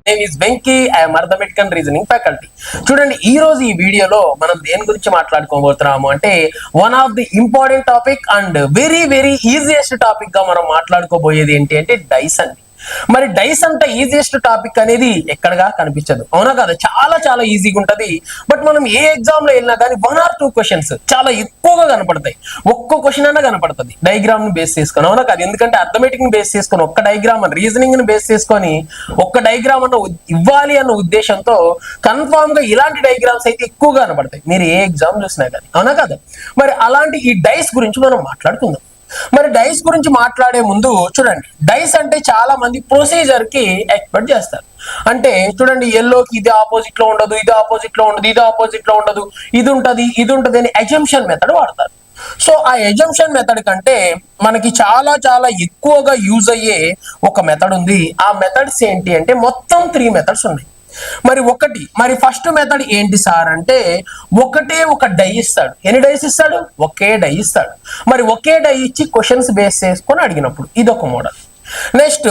Name is Venky. I'm arithmetic and reasoning faculty. చూడండి, ఈ రోజు ఈ వీడియోలో మనం దేని గురించి మాట్లాడుకోబోతున్నాము అంటే one of the important topic and very very easiest topic గా మనం మాట్లాడుకోబోయేది ఏంటి అంటే డైస్ అండి. మరి డైస్ అంత ఈజియెస్ట్ టాపిక్ అనేది ఎక్కడగా కనిపించదు, అవునా కదా? చాలా చాలా ఈజీగా ఉంటది. బట్ మనం ఏ ఎగ్జామ్ లో వెళ్ళినా కానీ 1 or 2 క్వశ్చన్స్ చాలా ఎక్కువగా కనపడతాయి. ఒక్క క్వశ్చన్ అయినా కనపడుతుంది డయాగ్రామ్ ని బేస్ చేసుకొని, అవునా కాదు? ఎందుకంటే అర్థమెటిక్ ని బేస్ చేసుకొని ఒక్క డయాగ్రామ్, రీజనింగ్ ని బేస్ చేసుకొని ఒక్క డయాగ్రామ్ అన్న ఇవ్వాలి అన్న ఉద్దేశంతో కన్ఫామ్ గా ఇలాంటి డయాగ్రామ్స్ అయితే ఎక్కువగా కనపడతాయి మీరు ఏ ఎగ్జామ్ చూసినా కానీ, అవునా కదా? మరి అలాంటి ఈ డైస్ గురించి మనం మాట్లాడుకుందాం. మరి డైస్ గురించి మాట్లాడే ముందు చూడండి, డైస్ అంటే చాలా మంది ప్రొసీజర్ కి ఎక్స్పెక్ట్ చేస్తారు. అంటే చూడండి, ఎల్లోకి ఇది ఆపోజిట్ లో ఉండదు, ఇది ఆపోజిట్ లో ఉండదు, ఇది ఆపోజిట్ లో ఉండదు, ఇది ఉంటది అని అజంప్షన్ మెథడ్ వాడతారు. సో ఆ ఎజంప్షన్ మెథడ్ కంటే మనకి చాలా చాలా ఎక్కువగా యూజ్ అయ్యే ఒక మెథడ్ ఉంది. ఆ మెథడ్స్ ఏంటి అంటే మొత్తం 3 మెథడ్స్ ఉన్నాయి. మరి ఫస్ట్ మెథడ్ ఏంటి సార్ అంటే ఒకటే ఒక డై ఇస్తాడు. ఎన్ని డైస్ ఇస్తాడు? ఒకే డై ఇస్తాడు. మరి ఒకే డై ఇచ్చి క్వశ్చన్స్ బేస్ చేసుకొని అడిగినప్పుడు ఇది ఒక మోడల్. నెక్స్ట్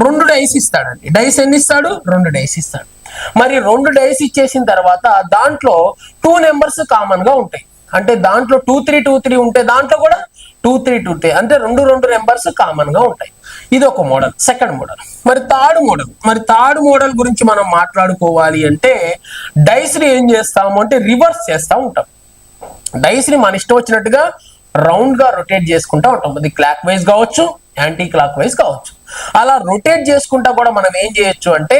2 డైస్ ఇస్తాడండి. డైస్ ఎన్ని ఇస్తాడు? 2 డైస్ ఇస్తాడు. మరి 2 డైస్ ఇచ్చేసిన తర్వాత దాంట్లో 2 నెంబర్స్ కామన్ గా ఉంటాయి. అంటే దాంట్లో 2 3 2 3 ఉంటే దాంట్లో కూడా 2 3 2 3 అంటే 2 నెంబర్స్ కామన్ గా ఉంటాయి. ఇది ఒక మోడల్, సెకండ్ మోడల్. మరి థర్డ్ మోడల్ గురించి మనం మాట్లాడుకోవాలి అంటే డైస్ ని ఏం చేస్తాము అంటే రివర్స్ చేస్తూ ఉంటాం. డైస్ ని మన ఇష్టం వచ్చినట్టుగా రౌండ్ గా రొటేట్ చేసుకుంటా ఉంటాం. అది క్లాక్ వైజ్ కావచ్చు, యాంటీ క్లాక్ వైజ్ కావచ్చు. అలా రొటేట్ చేసుకుంటా కూడా మనం ఏం చేయొచ్చు అంటే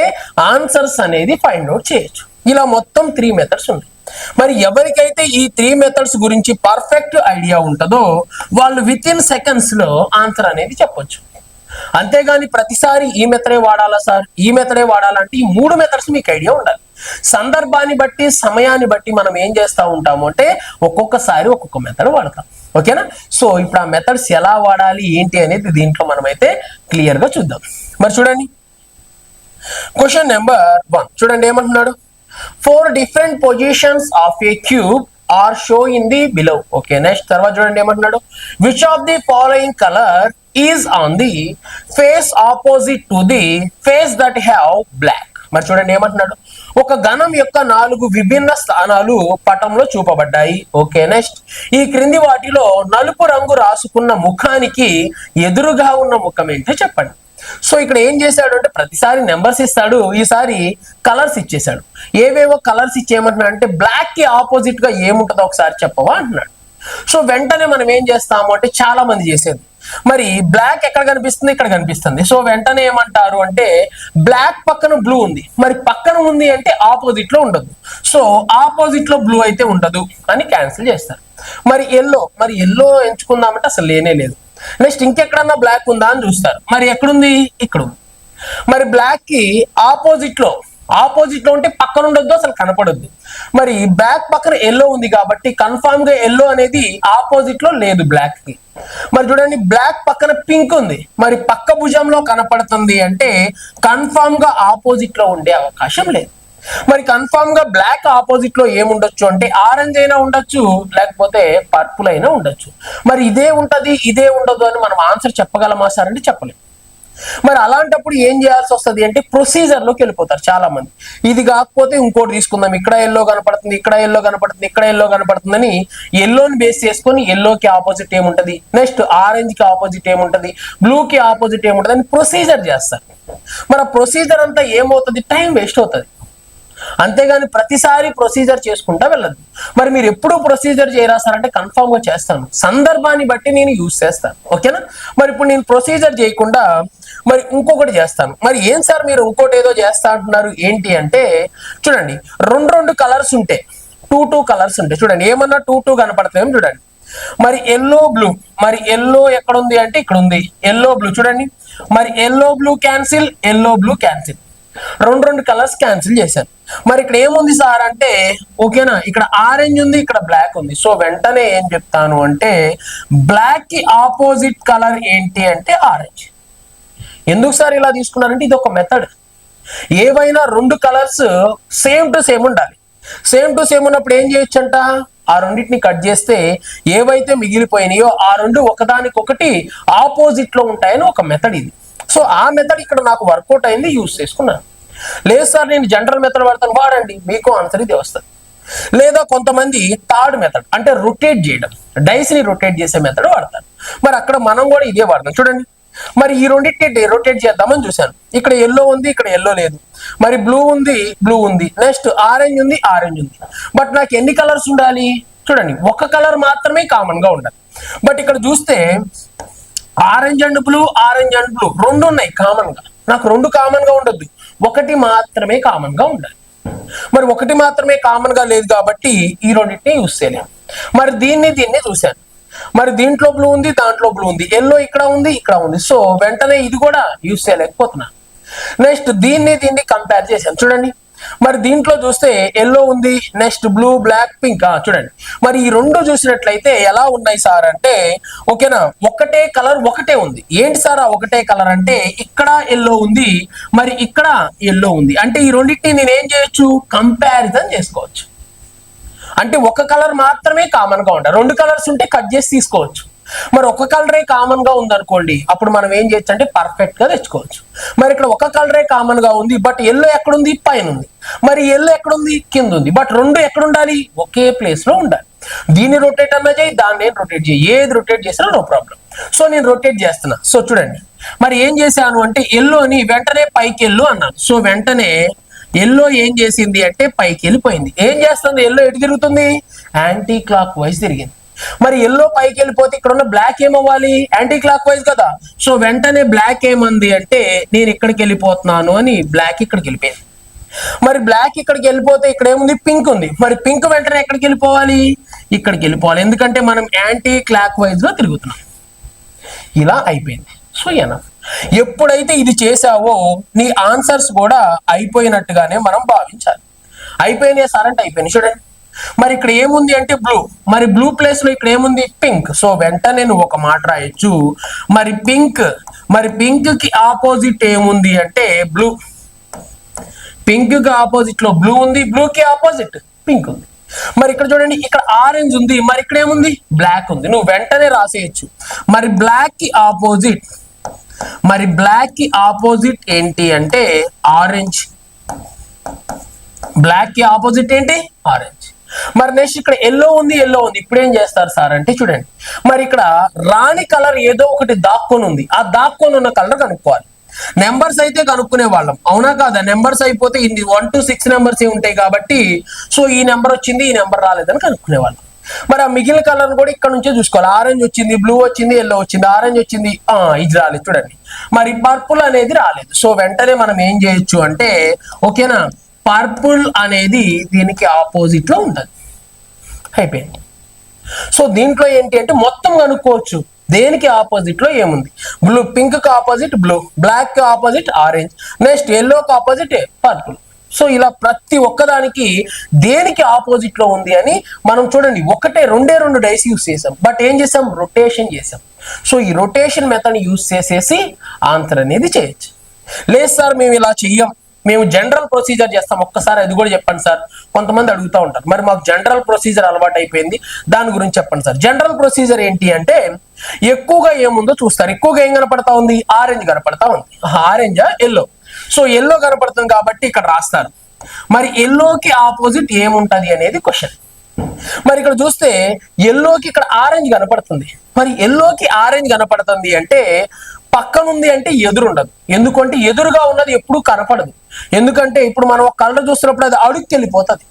ఆన్సర్స్ అనేది ఫైండ్ అవుట్ చేయొచ్చు. ఇలా మొత్తం 3 మెథడ్స్ ఉన్నాయి. మరి ఎవరికైతే ఈ 3 మెథడ్స్ గురించి పర్ఫెక్ట్ ఐడియా ఉంటుందో వాళ్ళు విత్ ఇన్ సెకండ్స్ లో ఆన్సర్ అనేది చెప్పొచ్చు. అంతేగాని ప్రతిసారి ఈ మెథడే వాడాలా సార్, ఈ మెథడే వాడాలంటే ఈ 3 మెథడ్స్ మీకు ఐడియా ఉండాలి. సందర్భాన్ని బట్టి, సమయాన్ని బట్టి మనం ఏం చేస్తూ ఉంటాము అంటే ఒక్కొక్కసారి ఒక్కొక్క మెథడ్ వాడతాం. ఓకేనా? సో ఇప్పుడు ఆ మెథడ్స్ ఎలా వాడాలి ఏంటి అనేది దీంట్లో మనమైతే క్లియర్ గా చూద్దాం. మరి చూడండి, క్వశ్చన్ నెంబర్ 1 చూడండి ఏమంటున్నాడు. 4 different positions of a cube are shown in the below. Okay, next తర్వాత చూడండి ఏమంటున్నాడు. Which of the following color is on the face opposite to the face that have black? మరి చూడండి ఏమంటున్నాడు. ఒక ఘనం యొక్క 4 విభిన్న స్థానాలు పటంలో చూపబడ్డాయి. ఓకే, నెక్స్ట్ ఈ క్రింది వాటిలో నలుపు రంగు రాసుకున్న ముఖానికి ఎదురుగా ఉన్న ముఖం ఏంటో చెప్పండి. సో ఇక్కడ ఏం చేశాడు అంటే ప్రతిసారి నెంబర్స్ ఇస్తాడు, ఈసారి కలర్స్ ఇచ్చేసాడు. ఏవేవో కలర్స్ ఇచ్చేయమంటున్నాడు అంటే బ్లాక్ కి ఆపోజిట్ గా ఏముంటుందో ఒకసారి చెప్పవా అంటున్నాడు. సో వెంటనే మనం ఏం చేస్తాము అంటే చాలా మంది చేసేది, మరి బ్లాక్ ఎక్కడ కనిపిస్తుంది? ఇక్కడ కనిపిస్తుంది. సో వెంటనే ఏమంటారు అంటే బ్లాక్ పక్కన బ్లూ ఉంది, మరి పక్కన ఉంది అంటే ఆపోజిట్ లో ఉండదు. సో ఆపోజిట్ లో బ్లూ అయితే ఉండదు అని క్యాన్సిల్ చేస్తారు. మరి ఎల్లో ఎంచుకుందామంటే అసలు లేనే లేదు. నెక్స్ట్ ఇంకెక్కడన్నా బ్లాక్ ఉందా అని చూస్తారు, మరి ఎక్కడుంది? ఇక్కడ ఉంది. మరి బ్లాక్ కి ఆపోజిట్ లో ఉంటే పక్కన ఉండొద్దు, అసలు కనపడొద్దు. మరి బ్లాక్ పక్కన ఎల్లో ఉంది కాబట్టి కన్ఫామ్ గా ఎల్లో అనేది ఆపోజిట్ లో లేదు బ్లాక్ కి. మరి చూడండి, బ్లాక్ పక్కన పింక్ ఉంది, మరి పక్క భుజంలో కనపడుతుంది అంటే కన్ఫామ్ గా ఆపోజిట్ లో ఉండే అవకాశం లేదు. మరి కన్ఫామ్ గా బ్లాక్ ఆపోజిట్ లో ఏముండొచ్చు అంటే ఆరెంజ్ అయినా ఉండొచ్చు, లేకపోతే పర్పుల్ అయినా ఉండొచ్చు. మరి ఇదే ఉంటది ఇదే ఉండదు అని మనం ఆన్సర్ చెప్పగలమా సార్ అంటే చెప్పలేము. మరి అలాంటప్పుడు ఏం చేయాల్సి వస్తుంది అంటే ప్రొసీజర్ లోకి వెళ్ళిపోతారు చాలా మంది. ఇది కాకపోతే ఇంకోటి తీసుకుందాం, ఇక్కడ ఎల్లో కనపడుతుంది, ఇక్కడ ఎల్లో కనపడుతుంది, ఇక్కడ ఎల్లో కనపడుతుంది అని ఎల్లోని బేస్ చేసుకొని ఎల్లోకి ఆపోజిట్ ఏముంటది, నెక్స్ట్ ఆరెంజ్ కి ఆపోజిట్ ఏముంటది, బ్లూ కి ఆపోజిట్ ఏముంటది అని ప్రొసీజర్ చేస్తారు. మరి ఆ ప్రొసీజర్ అంతా ఏమవుతుంది? టైం వేస్ట్ అవుతుంది. అంతేగాని ప్రతిసారి ప్రొసీజర్ చేసుకుంటా వెళ్ళదు. మరి మీరు ఎప్పుడు ప్రొసీజర్ చేయరాస్తారంటే కన్ఫామ్ గా చేస్తాను, సందర్భాన్ని బట్టి నేను యూజ్ చేస్తాను. ఓకేనా? మరి ఇప్పుడు నేను ప్రొసీజర్ చేయకుండా మరి ఇంకొకటి చేస్తాను. మరి ఏం సార్ మీరు ఇంకోటి ఏదో చేస్తా అంటున్నారు ఏంటి అంటే చూడండి, 2 కలర్స్ ఉంటాయి, 2 కలర్స్ ఉంటాయి. చూడండి ఏమన్నా 2 కనపడతాయేమో చూడండి. మరి ఎల్లో బ్లూ, మరి ఎల్లో ఎక్కడ ఉంది అంటే ఇక్కడ ఉంది, ఎల్లో బ్లూ చూడండి. మరి yellow blue cancel, yellow blue cancel, 2 colours cancel చేశాను. మరి ఇక్కడ ఏముంది సార్ అంటే ఓకేనా, ఇక్కడ ఆరెంజ్ ఉంది, ఇక్కడ బ్లాక్ ఉంది. సో వెంటనే ఏం చెప్తాను అంటే బ్లాక్ కి ఆపోజిట్ కలర్ ఏంటి అంటే ఆరెంజ్. ఎందుకు సార్ ఇలా తీసుకున్నారంటే ఇది ఒక మెథడ్. ఏవైనా 2 కలర్స్ సేమ్ టు సేమ్ ఉండాలి. సేమ్ టు సేమ్ ఉన్నప్పుడు ఏం చేయొచ్చు అంట, ఆ రెండింటిని కట్ చేస్తే ఏవైతే మిగిలిపోయినాయో ఆ 2 ఒకదానికొకటి ఆపోజిట్ లో ఉంటాయని ఒక మెథడ్ ఇది. సో ఆ మెథడ్ ఇక్కడ నాకు వర్కౌట్ అయింది, యూజ్ చేసుకున్నాను. లేదు సార్ నేను జనరల్ మెథడ్ వాడతాను, వాడండి, మీకు ఆన్సర్ ఇది వస్తుంది. లేదా కొంతమంది థర్డ్ మెథడ్ అంటే రొటేట్ చేయడం, డైస్ ని రొటేట్ చేసే మెథడ్ వాడతారు. మరి అక్కడ మనం కూడా ఇదే వాడతాం. చూడండి, మరి ఈ రెండింటిని రొటేట్ చేద్దామని చూశాను. ఇక్కడ ఎల్లో ఉంది, ఇక్కడ ఎల్లో లేదు. మరి బ్లూ ఉంది, బ్లూ ఉంది. నెక్స్ట్ ఆరెంజ్ ఉంది, ఆరెంజ్ ఉంది. బట్ నాకు ఎన్ని కలర్స్ ఉండాలి? చూడండి, ఒక కలర్ మాత్రమే కామన్ గా ఉండాలి. బట్ ఇక్కడ చూస్తే orange and blue, orange and blue రెండు ఉన్నాయి కామన్ గా. నాకు రెండు కామన్ గా ఉండొద్దు, ఒకటి మాత్రమే కామన్ గా ఉండాలి. మరి ఒకటి మాత్రమే కామన్ గా లేదు కాబట్టి ఈ రెండింటిని యూస్ చేయలేము. మరి దీన్ని చూశాను. మరి దీంట్లో బ్లూ ఉంది, దాంట్లో బ్లూ ఉంది, ఎల్లో ఇక్కడ ఉంది, ఇక్కడ ఉంది. సో వెంటనే ఇది కూడా యూస్ చేయలేకపోతున్నా. నెక్స్ట్ దీన్ని కంపేర్ చేశాను. చూడండి, మరి దీంట్లో చూస్తే ఎల్లో ఉంది, నెక్స్ట్ బ్లూ, బ్లాక్, పింక్. చూడండి, మరి ఈ రెండు చూసినట్లయితే ఎలా ఉన్నాయి సార్ అంటే, ఓకేనా, ఒకటే కలర్ ఒకటే ఉంది. ఏంటి సార్ ఆ ఒకటే కలర్ అంటే, ఇక్కడ ఎల్లో ఉంది, మరి ఇక్కడ ఎల్లో ఉంది. అంటే ఈ రెండింటిని నేను ఏం చేయొచ్చు? కంపారిజన్ చేసుకోవచ్చు. అంటే ఒక కలర్ మాత్రమే కామన్ గా ఉండాలి. రెండు కలర్స్ ఉంటే కట్ చేసి తీసుకోవచ్చు. మరి ఒక కలరే కామన్ గా ఉందనుకోండి, అప్పుడు మనం ఏం చేయొచ్చు అంటే పర్ఫెక్ట్ గా తెచ్చుకోవచ్చు. మరి ఇక్కడ ఒక కలరే కామన్ గా ఉంది, బట్ ఎల్లో ఎక్కడుంది? పైన ఉంది. మరి ఎల్లో ఎక్కడుంది? కింద ఉంది. బట్ రెండు ఎక్కడ ఉండాలి? ఒకే ప్లేస్ లో ఉండాలి. దీన్ని రొటేట్ అన్నా చేయి, దాన్ని రొటేట్ చేయి, ఏది రొటేట్ చేసినా నో ప్రాబ్లం. సో నేను రొటేట్ చేస్తున్నా. సో చూడండి, మరి ఏం చేశాను అంటే ఎల్లోని వెంటనే పైకి ఎల్లో అన్నాను. సో వెంటనే ఎల్లో ఏం చేసింది అంటే పైకి వెళ్ళిపోయింది. ఏం చేస్తుంది? ఎల్లో ఎటు తిరుగుతుంది? యాంటీ క్లాక్ వైజ్ తిరిగింది. మరి ఎల్లో పైకి వెళ్ళిపోతే ఇక్కడ ఉన్న బ్లాక్ ఏమవ్వాలి? యాంటీ క్లాక్ వైజ్ కదా. సో వెంటనే బ్లాక్ ఏమంది అంటే నేను ఇక్కడికి వెళ్ళిపోతున్నాను అని బ్లాక్ ఇక్కడికి వెళ్ళిపోయింది. మరి బ్లాక్ ఇక్కడికి వెళ్ళిపోతే ఇక్కడ ఏముంది? పింక్ ఉంది. మరి పింక్ వెంటనే ఎక్కడికి వెళ్ళిపోవాలి? ఇక్కడికి వెళ్ళిపోవాలి, ఎందుకంటే మనం యాంటీ క్లాక్ వైజ్ లో తిరుగుతున్నాం. ఇలా అయిపోయింది. So enough. ఎప్పుడైతే ఇది చేసావో నీ ఆన్సర్స్ కూడా అయిపోయినట్టుగానే మనం భావించాలి. అయిపోయినాయి సార్ అంటే అయిపోయినాయి. చూడండి, మరి ఇక్కడ ఏముంది అంటే బ్లూ. మరి బ్లూ ప్లేస్ లో ఇక్కడ ఏముంది? పింక్. సో వెంటనే నువ్వు ఒక మాట రాయొచ్చు, మరి పింక్. మరి పింక్ కి ఆపోజిట్ ఏముంది అంటే బ్లూ. పింక్ కి ఆపోజిట్ లో బ్లూ ఉంది, బ్లూ కి ఆపోజిట్ పింక్ ఉంది. మరి ఇక్కడ చూడండి, ఇక్కడ ఆరెంజ్ ఉంది, మరి ఇక్కడ ఏముంది? బ్లాక్ ఉంది. నువ్వు వెంటనే రాసేయచ్చు, మరి బ్లాక్ కి ఆపోజిట్. మరి బ్లాక్ కి ఆపోజిట్ ఏంటి అంటే ఆరెంజ్. బ్లాక్ కి ఆపోజిట్ ఏంటి? ఆరెంజ్. మరి నెక్స్ట్ ఇక్కడ ఎల్లో ఉంది, ఎల్లో ఉంది. ఇప్పుడు ఏం చేస్తారు సార్ అంటే, చూడండి, మరి ఇక్కడ రాని కలర్ ఏదో ఒకటి దాక్కొని ఉంది. ఆ దాక్కొని ఉన్న కలర్ కనుక్కోవాలి. నెంబర్స్ అయితే కనుక్కునే వాళ్ళం, అవునా కాదా? నెంబర్స్ అయిపోతే ఇది 1 to 6 నెంబర్స్ ఉంటాయి కాబట్టి, సో ఈ నెంబర్ వచ్చింది, ఈ నెంబర్ రాలేదని కనుక్కునే వాళ్ళం. మరి ఆ మిగిలిన కలర్ కూడా ఇక్కడ నుంచే చూసుకోవాలి. ఆరెంజ్ వచ్చింది, బ్లూ వచ్చింది, ఎల్లో వచ్చింది, ఆరెంజ్ వచ్చింది, ఇది రాలేదు. చూడండి, మరి పర్పుల్ అనేది రాలేదు. సో వెంటనే మనం ఏం చేయొచ్చు అంటే, ఓకేనా, పర్పుల్ అనేది దీనికి ఆపోజిట్ లో ఉంటుంది. అయిపోయింది. సో దీంట్లో ఏంటి అంటే మొత్తం కనుక్కోవచ్చు దేనికి ఆపోజిట్ లో ఏముంది. బ్లూ, పింక్ కి ఆపోజిట్ బ్లూ, బ్లాక్ కి ఆపోజిట్ ఆరెంజ్, నెక్స్ట్ ఎల్లో కి ఆపోజిట్ పర్పుల్. సో ఇలా ప్రతి ఒక్కదానికి దేనికి ఆపోజిట్ లో ఉంది అని మనం చూడండి, రెండు డైస్ యూస్ చేసాం, బట్ ఏం చేసాం? రొటేషన్ చేసాం. సో ఈ రొటేషన్ మెథడ్ యూస్ చేసేసి ఆన్సర్ అనేది చేయొచ్చు. లేదు సార్ మేము ఇలా చెయ్యం, మేము జనరల్ ప్రొసీజర్ చేస్తాం, ఒక్కసారి అది కూడా చెప్పండి సార్. కొంతమంది అడుగుతూ ఉంటారు, మరి మాకు జనరల్ ప్రొసీజర్ అలవాటు అయిపోయింది, దాని గురించి చెప్పండి సార్. జనరల్ ప్రొసీజర్ ఏంటి అంటే, ఎక్కువగా ఏముందో చూస్తారు. ఎక్కువగా ఏం కనపడతా ఉంది? ఆరెంజ్ కనపడతా ఉంది. ఆరెంజా, ఎల్లో? సో ఎల్లో కనపడుతుంది కాబట్టి ఇక్కడ రాస్తారు. మరి ఎల్లోకి ఆపోజిట్ ఏముంటది అనేది క్వశ్చన్. మరి ఇక్కడ చూస్తే ఎల్లోకి ఇక్కడ ఆరెంజ్ కనపడుతుంది. మరి ఎల్లోకి ఆరెంజ్ కనపడుతుంది అంటే పక్కనుంది అంటే ఎదురుండదు. ఎందుకంటే ఎదురుగా ఉన్నది ఎప్పుడు కనపడదు. ఎందుకంటే ఇప్పుడు మనం ఒక కలర్ చూస్తున్నప్పుడు అది అడుగుకి వెళ్ళిపోతుంది,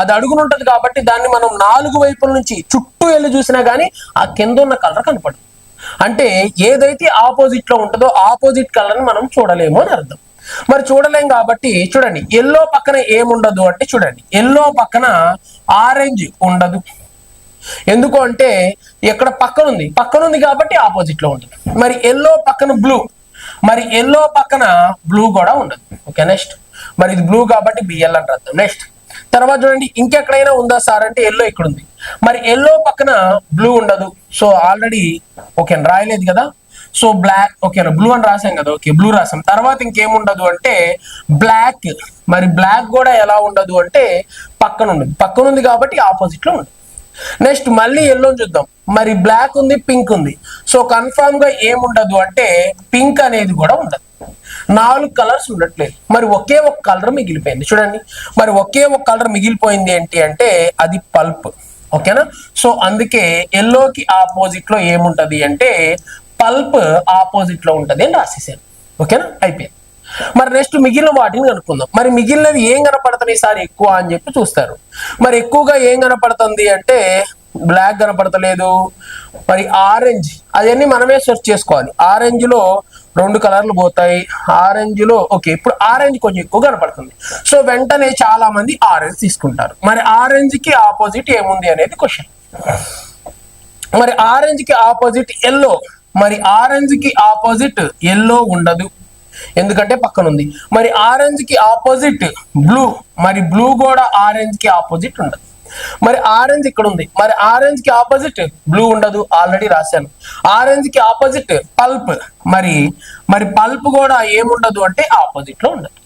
అది అడుగునుంటది కాబట్టి దాన్ని మనం 4 వైపుల నుంచి చుట్టూ వెళ్ళి చూసినా గానీ ఆ కింద ఉన్న కలర్ కనపడదు. అంటే ఏదైతే ఆపోజిట్ లో ఉంటుందో ఆపోజిట్ కలర్ ని మనం చూడలేము అని అర్థం. మరి చూడలేం కాబట్టి చూడండి, ఎల్లో పక్కన ఏముండదు అంటే, చూడండి ఎల్లో పక్కన ఆరెంజ్ ఉండదు. ఎందుకు అంటే ఇక్కడ పక్కనుంది కాబట్టి ఆపోజిట్ లో ఉంటుంది. మరి ఎల్లో పక్కన బ్లూ, మరి ఎల్లో పక్కన బ్లూ కూడా ఉండదు. ఓకే, నెక్స్ట్ మరి ఇది బ్లూ కాబట్టి బిఎల్ అని అర్థం. నెక్స్ట్ తర్వాత చూడండి, ఇంకెక్కడైనా ఉందా సార్ అంటే ఎల్లో ఇక్కడ ఉంది. మరి ఎల్లో పక్కన బ్లూ ఉండదు. సో ఆల్రెడీ ఓకే రాయలేదు కదా. సో బ్లాక్, ఓకేనా, బ్లూ అని రాసాం కదా, ఓకే బ్లూ రాసాం. తర్వాత ఇంకేముండదు అంటే బ్లాక్. మరి బ్లాక్ కూడా ఎలా ఉండదు అంటే పక్కనుంది కాబట్టి ఆపోజిట్ లో ఉండదు. నెక్స్ట్ మళ్ళీ ఎల్లో చూద్దాం. మరి బ్లాక్ ఉంది, పింక్ ఉంది. సో కన్ఫామ్ గా ఏముండదు అంటే పింక్ అనేది కూడా ఉండదు. 4 కలర్స్ ఉండట్లేదు, మరి ఒకే ఒక కలర్ మిగిలిపోయింది. చూడండి, మరి ఒకే ఒక కలర్ మిగిలిపోయింది ఏంటి అంటే అది పల్ప్. ఓకేనా, సో అందుకే ఎల్లోకి ఆపోజిట్ లో ఏముంటది అంటే పల్ప్ ఆపోజిట్ లో ఉంటది అని రాసేసాను. ఓకేనా, అయిపోయింది. మరి నెక్స్ట్ మిగిలిన వాటిని కనుక్కుందాం. మరి మిగిలినవి ఏం కనపడుతున్నాయి సార్ ఎక్కువ అని చెప్పి చూస్తారు. మరి ఎక్కువగా ఏం కనపడుతుంది అంటే బ్లాక్ కనపడతలేదు, మరి ఆరెంజ్, అవన్నీ మనమే సెర్చ్ చేసుకోవాలి. ఆరెంజ్ లో 2 కలర్లు పోతాయి, ఆరెంజ్ లో ఓకే ఇప్పుడు ఆరెంజ్ కొంచెం ఎక్కువ కనపడుతుంది. సో వెంటనే చాలా మంది ఆరెంజ్ తీసుకుంటారు. మరి ఆరెంజ్ కి ఆపోజిట్ ఏముంది అనేది క్వశ్చన్. మరి ఆరెంజ్ కి ఆపోజిట్ ఎల్లో, మరి ఆరెంజ్ కి ఆపోజిట్ ఎల్లో ఉండదు, ఎందుకంటే పక్కన ఉంది. మరి ఆరెంజ్ కి ఆపోజిట్ బ్లూ, మరి బ్లూ కూడా ఆరెంజ్ కి ఆపోజిట్ ఉండదు. మరి ఆరెంజ్ ఇక్కడ ఉంది, మరి ఆరెంజ్ కి ఆపోజిట్ బ్లూ ఉండదు, ఆల్రెడీ రాశాను. ఆరెంజ్ కి ఆపోజిట్ పల్ప్, మరి మరి పల్ప్ కూడా ఏముండదు అంటే ఆపోజిట్ లో ఉండదు.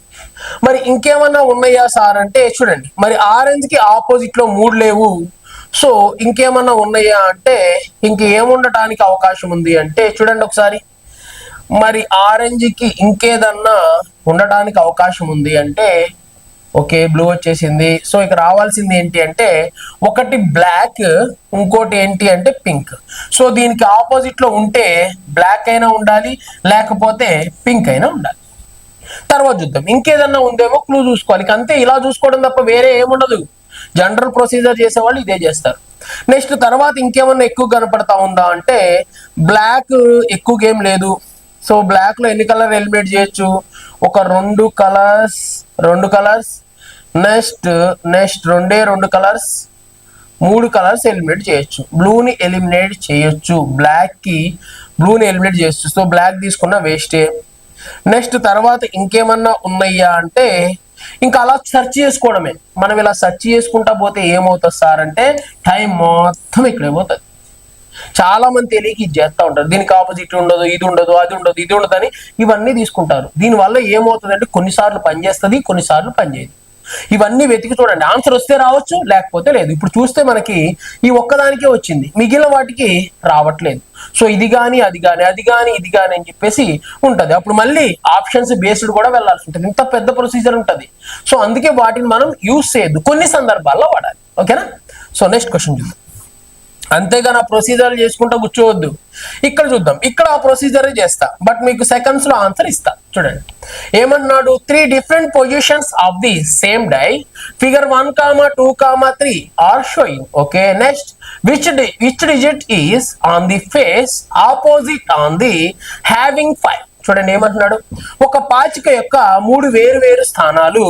మరి ఇంకేమన్నా ఉన్నాయా సార్ అంటే చూడండి, మరి ఆరెంజ్ కి ఆపోజిట్ లో 3 లేవు. సో ఇంకేమన్నా ఉన్నాయా అంటే ఇంకేముండటానికి అవకాశం ఉంది అంటే చూడండి ఒకసారి, మరి ఆరెంజ్ కి ఇంకేదన్నా ఉండటానికి అవకాశం ఉంది అంటే ఓకే బ్లూ వచ్చేసింది. సో ఇక రావాల్సింది ఏంటి అంటే ఒకటి బ్లాక్, ఇంకోటి ఏంటి అంటే పింక్. సో దీనికి ఆపోజిట్ లో ఉంటే బ్లాక్ అయినా ఉండాలి, లేకపోతే పింక్ అయినా ఉండాలి. తర్వాత చూద్దాం, ఇంకేదన్నా ఉందేమో క్లూ చూసుకోవాలి. అంతే, ఇలా చూసుకోవడం తప్ప వేరే ఏముండదు. జనరల్ ప్రొసీజర్ చేసేవాళ్ళు ఇదే చేస్తారు. నెక్స్ట్ తర్వాత ఇంకేమన్నా ఎక్కువ కనపడతా ఉందా అంటే బ్లాక్ ఎక్కువ ఏం లేదు. సో బ్లాక్ లో ఎన్ని కలర్ ఎలిమినేట్ చేయొచ్చు, ఒక 2 colours, next 2 colours, 3 colours eliminate చేయొచ్చు. బ్లూని ఎలిమినేట్ చేయొచ్చు, బ్లాక్ కి బ్లూని ఎలిమినేట్ చేయొచ్చు. సో బ్లాక్ తీసుకున్న వేస్టే. నెక్స్ట్ తర్వాత ఇంకేమన్నా ఉన్నాయా అంటే ఇంకా అలా సెర్చ్ చేసుకోవడమే. మనం ఇలా సెర్చ్ చేసుకుంటా పోతే ఏమవుతుంది సార్ అంటే టైం మొత్తం ఇక్కడే పోతుంది. చాలా మంది తెలియక ఇది చేస్తూ ఉంటారు, దీనికి ఆపోజిట్ ఉండదు, ఇది ఉండదు, అది ఉండదు, ఇది ఉండదు అని ఇవన్నీ తీసుకుంటారు. దీనివల్ల ఏమవుతుంది అంటే కొన్నిసార్లు పనిచేస్తుంది, కొన్నిసార్లు పనిచేయదు. ఇవన్నీ వెతికి చూడండి, ఆన్సర్ వస్తే రావచ్చు, లేకపోతే లేదు. ఇప్పుడు చూస్తే మనకి ఈ ఒక్కదానికే వచ్చింది, మిగిలిన వాటికి రావట్లేదు. సో ఇది కానీ అది కానీ అది కానీ ఇది కానీ అని చెప్పేసి ఉంటది. అప్పుడు మళ్ళీ ఆప్షన్స్ బేస్డ్ కూడా వెళ్ళాల్సి ఉంటుంది, ఇంత పెద్ద ప్రొసీజర్ ఉంటుంది. సో అందుకే వాటిని మనం యూజ్ చేయొద్దు, కొన్ని సందర్భాల్లో వాడాలి. ఓకేనా, సో నెక్స్ట్ క్వశ్చన్ చూద్దాం. అంతేగాని ఆ ప్రొసీజర్ చేసుకుంటా కూర్చోవద్దు. ఇక్కడ చూద్దాం, ఇక్కడ ఆ ప్రొసీజర్ చేస్తా, బట్ మీకు సెకండ్స్ లో ఆన్సర్ ఇస్తా. చూడండి ఏమన్నాడు, 3 different positions of the same die figure 1, 2, 3 are showing. Okay, next which digit is on the face opposite on the having 5. చూడండి ఏమంటున్నాడు, ఒక పాచిక యొక్క 3 వేరు స్థానాలు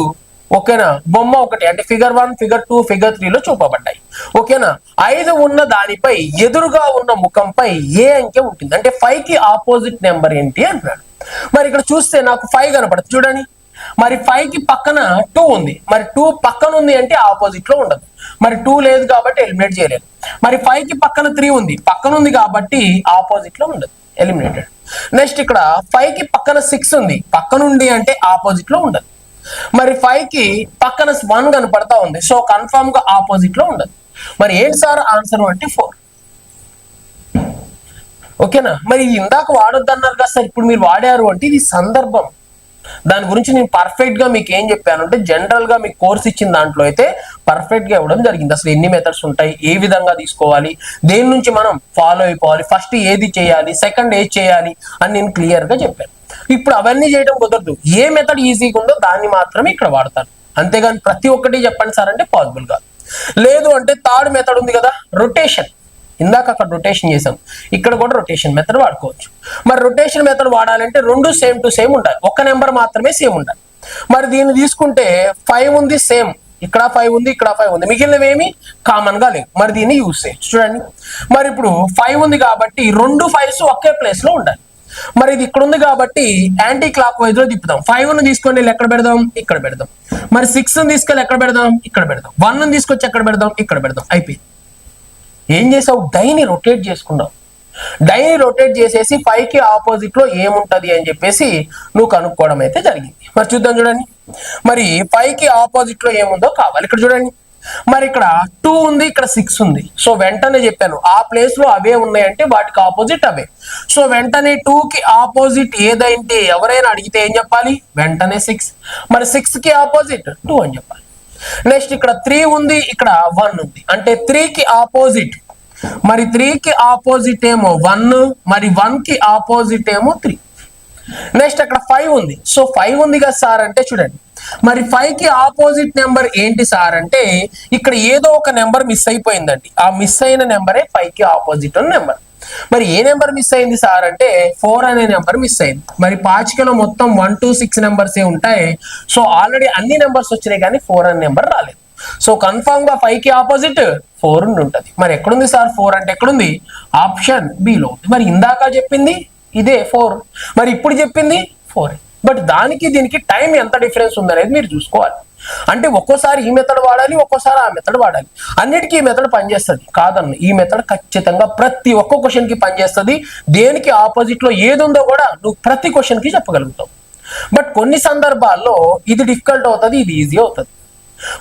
ఓకేనా బొమ్మ ఒకటి అంటే ఫిగర్ 1, ఫిగర్ 2, ఫిగర్ 3 లో చూపబడ్డాయి. ఓకేనా, 5 ఉన్న దానిపై ఎదురుగా ఉన్న ముఖంపై ఏ అంకె ఉంటుంది అంటే 5 కి ఆపోజిట్ నెంబర్ ఏంటి అంటున్నాడు. మరి ఇక్కడ చూస్తే నాకు 5 కనపడుతుంది చూడండి, మరి 5 కి పక్కన 2 ఉంది, మరి 2 పక్కన ఉంది అంటే ఆపోజిట్ లో ఉండదు. మరి 2 లేదు కాబట్టి ఎలిమినేట్ చేయలేదు. మరి 5 కి పక్కన 3 ఉంది, పక్కన ఉంది కాబట్టి ఆపోజిట్ లో ఉండదు, ఎలిమినేటెడ్. నెక్స్ట్ ఇక్కడ 5 కి పక్కన 6 ఉంది, పక్కన ఉంది అంటే ఆపోజిట్ లో ఉండదు. మరి 5 కి పక్కన 1 కనపడతా ఉంది, సో కన్ఫర్మ్ గా ఆపోజిట్ లో ఉండదు. మరి ఏంటి సార్ ఆన్సర్ అంటే 4. ఓకేనా, మరి ఇందాక వాడొద్దు అన్నారు కదా సార్, ఇప్పుడు మీరు వాడారు అంటే ఇది సందర్భం. దాని గురించి నేను పర్ఫెక్ట్ గా మీకు ఏం చెప్పాను అంటే జనరల్ గా మీకు కోర్స్ ఇచ్చిన దాంట్లో అయితే పర్ఫెక్ట్ గా ఇవ్వడం జరిగింది. అసలు ఎన్ని మెథడ్స్ ఉంటాయి, ఏ విధంగా తీసుకోవాలి, దేని నుంచి మనం ఫాలో అయిపోవాలి, ఫస్ట్ ఏది చేయాలి, సెకండ్ ఏది చేయాలి అని నేను క్లియర్ గా చెప్పాను. ఇప్పుడు అవన్నీ చేయడం కుదరదు, ఏ మెథడ్ ఈజీగా ఉందో దాన్ని మాత్రమే ఇక్కడ వాడతాను. అంతేగాని ప్రతి ఒక్కటి చెప్పండి సార్ అంటే పాసిబుల్ కాదు. లేదు అంటే థర్డ్ మెథడ్ ఉంది కదా, రొటేషన్. ఇందాక అక్కడ రొటేషన్ చేసాం, ఇక్కడ కూడా రొటేషన్ మెథడ్ వాడుకోవచ్చు. మరి రొటేషన్ మెథడ్ వాడాలంటే 2 సేమ్ టు సేమ్ ఉండాలి, ఒక నెంబర్ మాత్రమే సేమ్ ఉండాలి. మరి దీన్ని తీసుకుంటే 5 ఉంది సేమ్, ఇక్కడ 5 ఉంది, ఇక్కడ 5 ఉంది, మిగిలినవి ఏమి కామన్ గా లేవు. మరి దీన్ని యూజ్ చేయొచ్చు. చూడండి మరి ఇప్పుడు 5 ఉంది కాబట్టి 2 5s ఒకే ప్లేస్ లో ఉండాలి. మరి ఇది ఇక్కడ ఉంది కాబట్టి యాంటీ క్లాక్ వైజ్ లో తిప్పుదాం. 5 ను తీసుకొని వెళ్ళి ఎక్కడ పెడదాం, ఇక్కడ పెడదాం. మరి 6 ను తీసుకెళ్ళి ఎక్కడ పెడదాం, ఇక్కడ పెడదాం. 1 ను తీసుకొచ్చి ఎక్కడ పెడదాం, ఇక్కడ పెడదాం. అయిపోయింది. ఏం చేసావు, డైని రొటేట్ చేసుకున్నావు. డైని రొటేట్ చేసేసి 5 కి ఆపోజిట్ లో ఏముంటది అని చెప్పేసి నువ్వు కనుక్కోవడం అయితే జరిగింది. మరి చూద్దాం. చూడండి మరి 5 కి ఆపోజిట్ లో ఏముందో కావాలి. ఇక్కడ చూడండి మరి ఇక్కడ 2 ఉంది, ఇక్కడ 6 ఉంది. సో వెంటనే చెప్పాను ఆ ప్లేస్ లో అవే ఉన్నాయంటే వాటికి ఆపోజిట్ అవే. సో వెంటనే 2 కి ఆపోజిట్ ఏదైతే ఎవరైనా అడిగితే ఏం చెప్పాలి? వెంటనే 6. మరి 6 కి ఆపోజిట్ 2 అని చెప్పాలి. నెక్స్ట్ ఇక్కడ 3 ఉంది, ఇక్కడ 1 ఉంది, అంటే 3 కి ఆపోజిట్. మరి 3 కి ఆపోజిట్ ఏమో 1, మరి 1 కి ఆపోజిట్ ఏమో 3. నెక్స్ట్ అక్కడ 5 ఉంది. సో 5 ఉంది కదా సార్ అంటే చూడండి, మరి 5 కి ఆపోజిట్ నెంబర్ ఏంటి సార్ అంటే ఇక్కడ ఏదో ఒక నెంబర్ మిస్ అయిపోయిందండి. ఆ మిస్ అయిన నెంబరే 5 కి ఆపోజిట్ ఉన్న నెంబర్. మరి ఏ నెంబర్ మిస్ అయింది సార్ అంటే 4 అనే నెంబర్ మిస్ అయింది. మరి పాచికలో మొత్తం 1 to 6 నెంబర్స్ ఉంటాయి. సో ఆల్రెడీ అన్ని నెంబర్స్ వచ్చినాయి కానీ 4 అనే నెంబర్ రాలేదు. సో కన్ఫర్మ్ గా 5 కి ఆపోజిట్ 4 ఉంటుంది. మరి ఎక్కడుంది సార్ 4 అంటే? ఎక్కడుంది? ఆప్షన్ బి లో ఉంది. మరి ఇందాక చెప్పింది ఇదే 4, మరి ఇప్పుడు చెప్పింది 4. బట్ దానికి దీనికి టైం ఎంత డిఫరెన్స్ ఉందనేది మీరు చూసుకోవాలి. అంటే ఒక్కోసారి ఈ మెథడ్ వాడాలి, ఒక్కోసారి ఆ మెథడ్ వాడాలి. అన్నిటికీ ఈ మెథడ్ పనిచేస్తుంది కాదన్న, ఈ మెథడ్ ఖచ్చితంగా ప్రతి ఒక్క క్వశ్చన్ కి పనిచేస్తుంది. దేనికి ఆపోజిట్ లో ఏది ఉందో కూడా నువ్వు ప్రతి క్వశ్చన్ కి చెప్పగలుగుతావు. బట్ కొన్ని సందర్భాల్లో ఇది డిఫికల్ట్ అవుతుంది, ఇది ఈజీ అవుతుంది.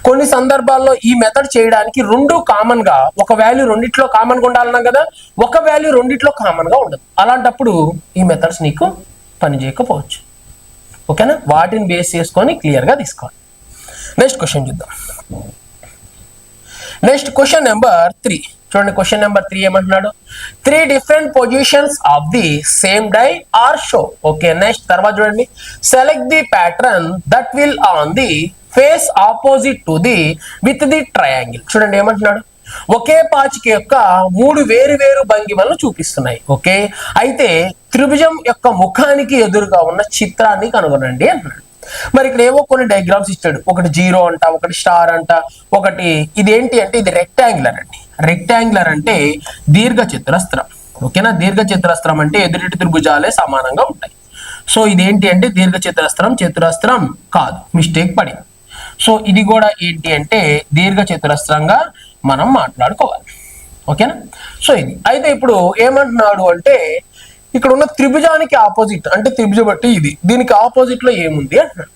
కొన్ని సందర్భాల్లో ఈ మెథడ్ చేయడానికి రెండు కామన్ గా ఒక వాల్యూ రెండిట్లో కామన్ గా ఉండాలన్నా కదా, ఒక వాల్యూ రెండిట్లో కామన్ గా ఉండదు. అలాంటప్పుడు ఈ మెథడ్స్ నీకు పని చేయకపోవచ్చు. ఓకేనా? వాటిని బేస్ చేసుకొని క్లియర్ గా తీసుకోవాలి. నెక్స్ట్ క్వశ్చన్ చూద్దాం. నెక్స్ట్ క్వశ్చన్ నెంబర్ 3 చూడండి. క్వశ్చన్ నెంబర్ 3 ఏమంటున్నాడు? 3 different positions of the same die are shown. Okay, next తర్వాత చూడండి. Select the pattern that will on the face opposite to the with the triangle. చూడండి ఏమంటున్నాడు? ఒకే పాచిక యొక్క 3 వేరు వేరు భంగిమలను చూపిస్తున్నాయి. ఓకే, అయితే త్రిభుజం యొక్క ముఖానికి ఎదురుగా ఉన్న చిత్రాన్ని కనుగొనండి అంటున్నాడు. మరి ఇక్కడ ఏవో కొన్ని డయాగ్రామ్స్ ఇచ్చాడు. ఒకటి 0 అంట, ఒకటి స్టార్ అంట, ఒకటి ఇదేంటి అంటే ఇది రెక్టాంగులర్ అండి. రెక్టాంగులర్ అంటే దీర్ఘ చతురస్రం. ఓకేనా? దీర్ఘ చతురస్రం అంటే ఎదుటి త్రిభుజాలే సమానంగా ఉంటాయి. సో ఇదేంటి అంటే దీర్ఘ చతురస్రం, చతురస్రం కాదు, మిస్టేక్ పడింది. సో ఇది కూడా ఏంటి అంటే దీర్ఘ చతురస్రంగా మనం మాట్లాడుకోవాలి. ఓకేనా? సో ఇది అయితే ఇప్పుడు ఏమంటున్నాడు అంటే ఇక్కడ ఉన్న త్రిభుజానికి ఆపోజిట్ అంటే త్రిభుజం బట్టి ఇది, దీనికి ఆపోజిట్ లో ఏముంది అంటున్నాడు.